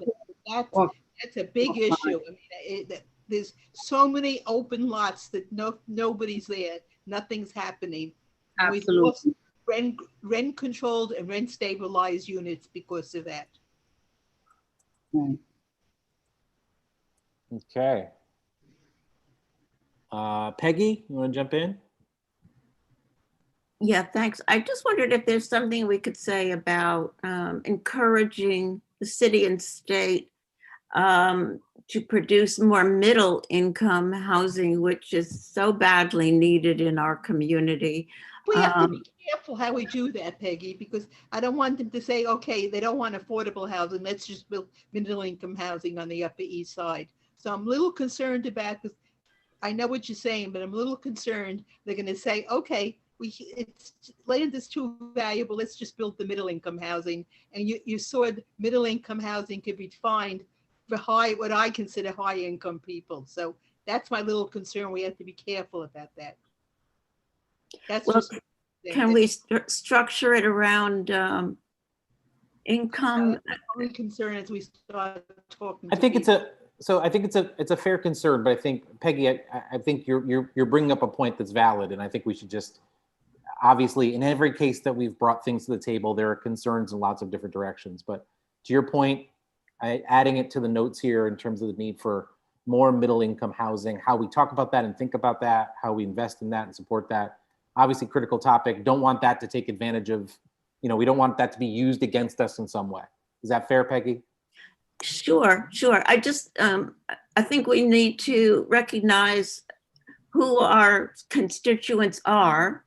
that. That's a big issue. I mean, there's so many open lots that nobody's there. Nothing's happening. Absolutely. We've lost rent controlled and rent stabilized units because of that. Okay. Peggy, you want to jump in? Yeah, thanks. I just wondered if there's something we could say about encouraging the city and state to produce more middle income housing, which is so badly needed in our community. We have to be careful how we do that, Peggy, because I don't want them to say, okay, they don't want affordable housing, let's just build middle income housing on the Upper East Side. So I'm a little concerned about this. I know what you're saying, but I'm a little concerned they're going to say, okay, land is too valuable, let's just build the middle income housing. And you saw middle income housing could be defined for what I consider high income people. So that's my little concern. We have to be careful about that. That's can we structure it around income? My only concern as we start talking. I think it's a fair concern, but I think, Peggy, I think you're bringing up a point that's valid, and I think we should just, obviously, in every case that we've brought things to the table, there are concerns in lots of different directions. But to your point, adding it to the notes here in terms of the need for more middle income housing, how we talk about that and think about that, how we invest in that and support that. Obviously critical topic. Don't want that to take advantage of, we don't want that to be used against us in some way. Is that fair, Peggy? Sure. I just, I think we need to recognize who our constituents are,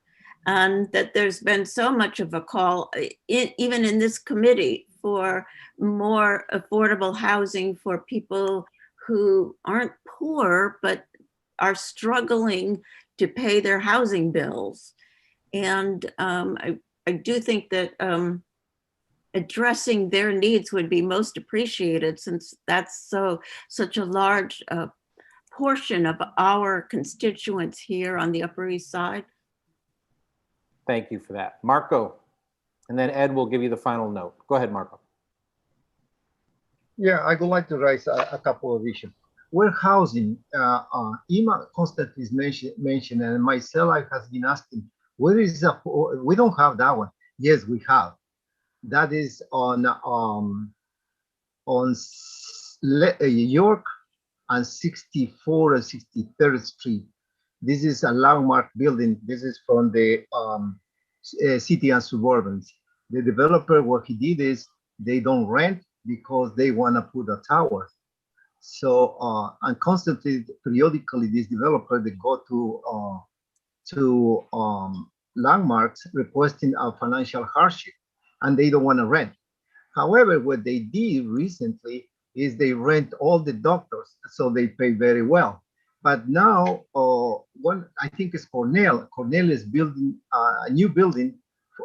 and that there's been so much of a call, even in this committee, for more affordable housing for people who aren't poor, but are struggling to pay their housing bills. And I do think that addressing their needs would be most appreciated, since that's such a large portion of our constituents here on the Upper East Side. Thank you for that. Marco, and then Ed will give you the final note. Go ahead, Marco. Yeah, I would like to raise a couple of issues. Warehousing, Ima constantly is mentioned, and myself, I have been asking, where is we don't have that one. Yes, we have. That is on York and 64 and 63rd Street. This is a landmark building. This is from the City and Suburbans. The developer, what he did is they don't rent because they want to put a tower. So, and constantly, periodically, this developer, they go to landmarks requesting a financial hardship, and they don't want to rent. However, what they did recently is they rent all the doctors, so they pay very well. But now, I think it's Cornell. Cornell is building a new building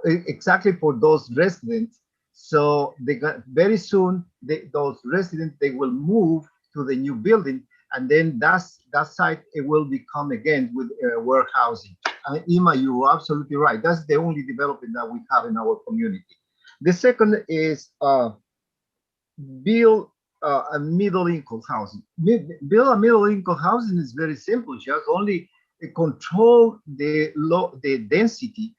exactly for those residents. So they got very soon, those residents, they will move to the new building, and then that site, it will become again with warehousing. Ima, you're absolutely right. That's the only development that we have in our community. The second is build a middle-income housing. Build a middle-income housing is very simple. Just only control the density.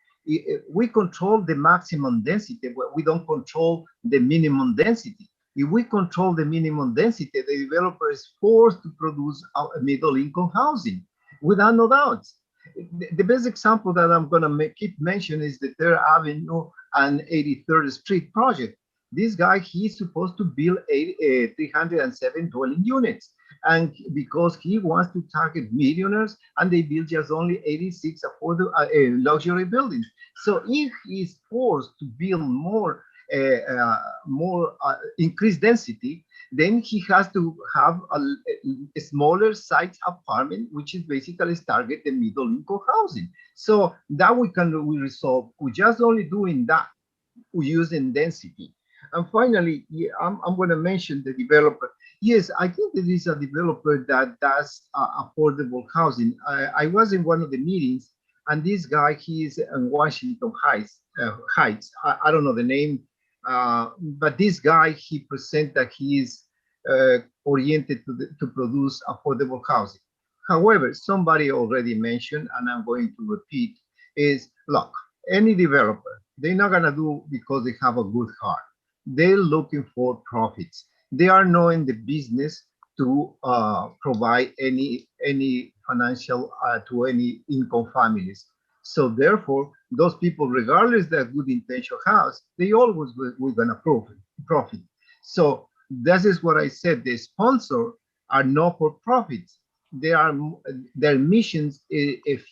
We control the maximum density, but we don't control the minimum density. If we control the minimum density, the developer is forced to produce a middle-income housing, without no doubt. The best example that I'm going to keep mentioning is the 3rd Avenue and 83rd Street project. This guy, he's supposed to build 307 dwelling units. And because he wants to target millionaires, and they build just only 86 affordable luxury buildings. So if he's forced to build more increased density, then he has to have a smaller size apartment, which is basically target the middle income housing. So that we resolve. We're just only doing that, we're using density. And finally, I'm going to mention the developer. Yes, I think there is a developer that does affordable housing. I was in one of the meetings, and this guy, he's in Washington Heights. I don't know the name, but this guy, he presents that he is oriented to produce affordable housing. However, somebody already mentioned, and I'm going to repeat, is look, any developer, they're not going to do because they have a good heart. They're looking for profits. They are not in the business to provide any financial to any income families. So therefore, those people, regardless their good intention has, they always will gonna profit. So this is what I said. The sponsor are not for profits. Their missions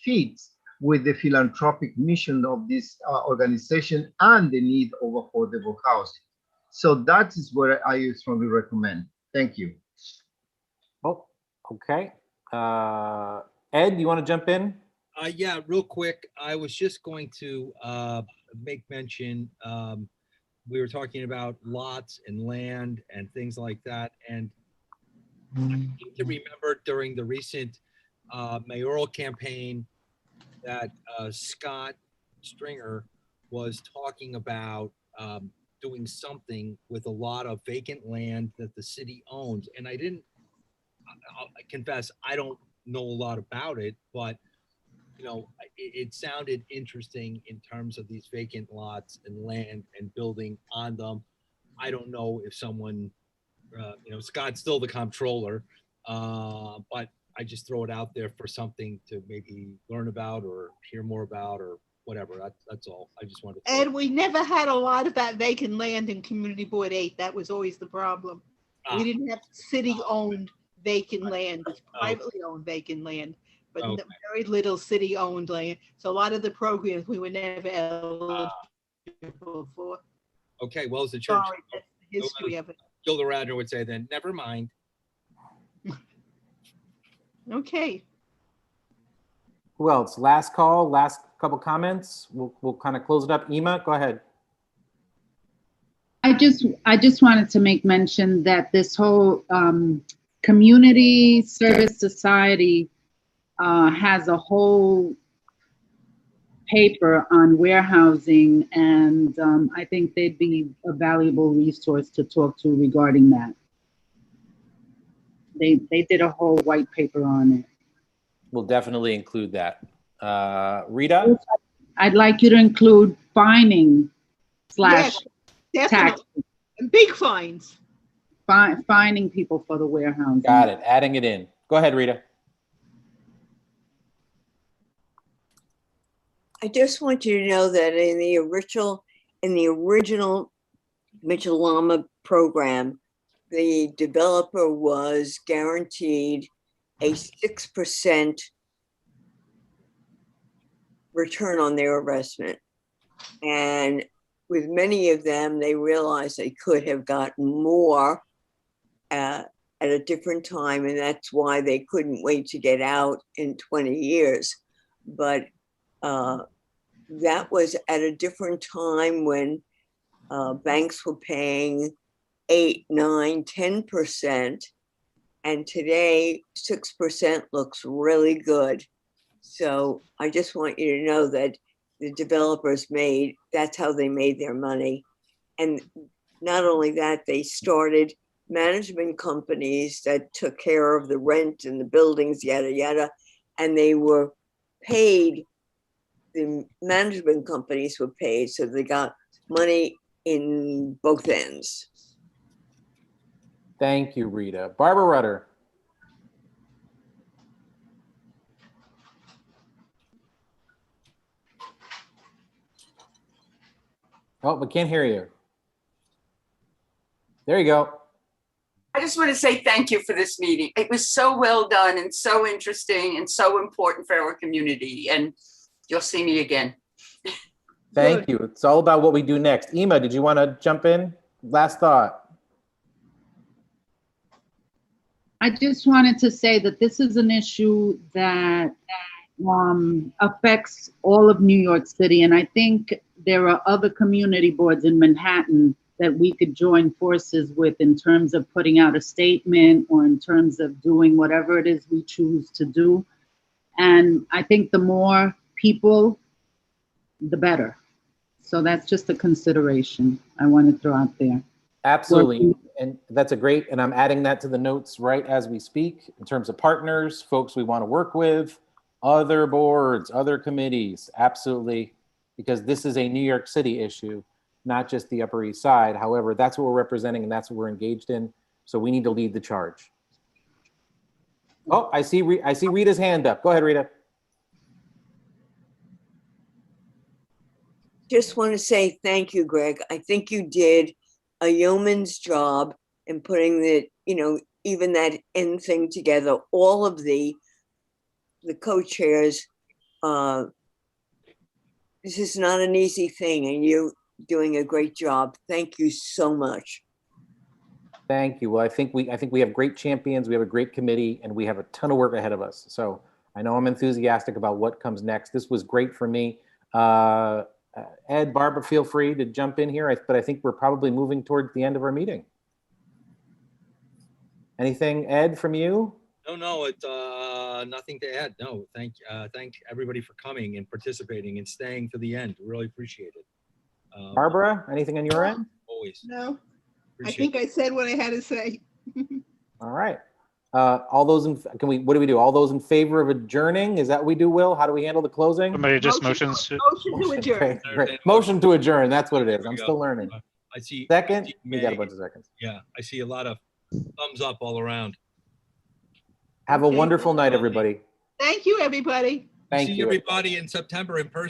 fits with the philanthropic mission of this organization and the need of affordable housing. So that is what I strongly recommend. Thank you. Oh, okay. Ed, you want to jump in? Yeah, real quick. I was just going to make mention, we were talking about lots and land and things like that. And I seem to remember during the recent mayoral campaign that Scott Stringer was talking about doing something with a lot of vacant land that the city owns. And I confess, I don't know a lot about it, but it sounded interesting in terms of these vacant lots and land and building on them. I don't know if someone, Scott's still the comptroller, But I just throw it out there for something to maybe learn about or hear more about or whatever. That's all. I just wanted to. And we never had a lot of that vacant land in Community Board 8. That was always the problem. We didn't have city-owned vacant land. It's privately owned vacant land, but very little city-owned land. So a lot of the programs we were never eligible for. Okay, well, as the church, Sorry, that's the history of it. Gilda Radner would say, then never mind. Okay. Who else? Last call, last couple comments. We'll kind of close it up. Ema, go ahead. I just wanted to make mention that this whole community service society has a whole paper on warehousing, and I think they'd be a valuable resource to talk to regarding that. They did a whole white paper on it. We'll definitely include that. Rita? I'd like you to include fining / Yes, tax. And big fines. Fining people for the warehousing. Got it. Adding it in. Go ahead, Rita. I just want you to know that in the original Mitchell-Lama program, the developer was guaranteed a 6% return on their investment. And with many of them, they realized they could have gotten more at a different time, and that's why they couldn't wait to get out in 20 years. But that was at a different time when banks were paying 8, 9, 10%. And today, 6% looks really good. So I just want you to know that the developers that's how they made their money. And not only that, they started management companies that took care of the rent and the buildings, yada, yada. And they were paid, the management companies were paid, so they got money in both ends. Thank you, Rita. Barbara Rudder. Oh, we can't hear you. There you go. I just want to say thank you for this meeting. It was so well done and so interesting and so important for our community. And you'll see me again. Thank you. It's all about what we do next. Ema, did you want to jump in? Last thought. I just wanted to say that this is an issue that affects all of New York City. And I think there are other community boards in Manhattan that we could join forces with in terms of putting out a statement or in terms of doing whatever it is we choose to do. And I think the more people, the better. So that's just a consideration I want to throw out there. Absolutely. And that's and I'm adding that to the notes right as we speak in terms of partners, folks we want to work with, other boards, other committees. Absolutely. Because this is a New York City issue, not just the Upper East Side. However, that's what we're representing and that's what we're engaged in. So we need to lead the charge. Oh, I see Rita's hand up. Go ahead, Rita. Just want to say thank you, Greg. I think you did a yeoman's job in putting even that end thing together. All of the co-chairs, this is not an easy thing, and you're doing a great job. Thank you so much. Thank you. Well, I think we have great champions. We have a great committee, and we have a ton of work ahead of us. So I know I'm enthusiastic about what comes next. This was great for me. Ed, Barbara, feel free to jump in here, but I think we're probably moving towards the end of our meeting. Anything, Ed, from you? No, it's nothing to add. No, thank everybody for coming and participating and staying to the end. Really appreciate it. Barbara, anything on your end? Always. No, I think I said what I had to say. All right. All those what do we do? All those in favor of adjourning? Is that what we do, Will? How do we handle the closing? Somebody just motions. Motion to adjourn. Okay, great. Motion to adjourn. That's what it is. I'm still learning. I see. Second, we got a bunch of seconds. Yeah, I see a lot of thumbs up all around. Have a Okay. wonderful night, everybody. Thank you, everybody. Thank See you. everybody in September in person.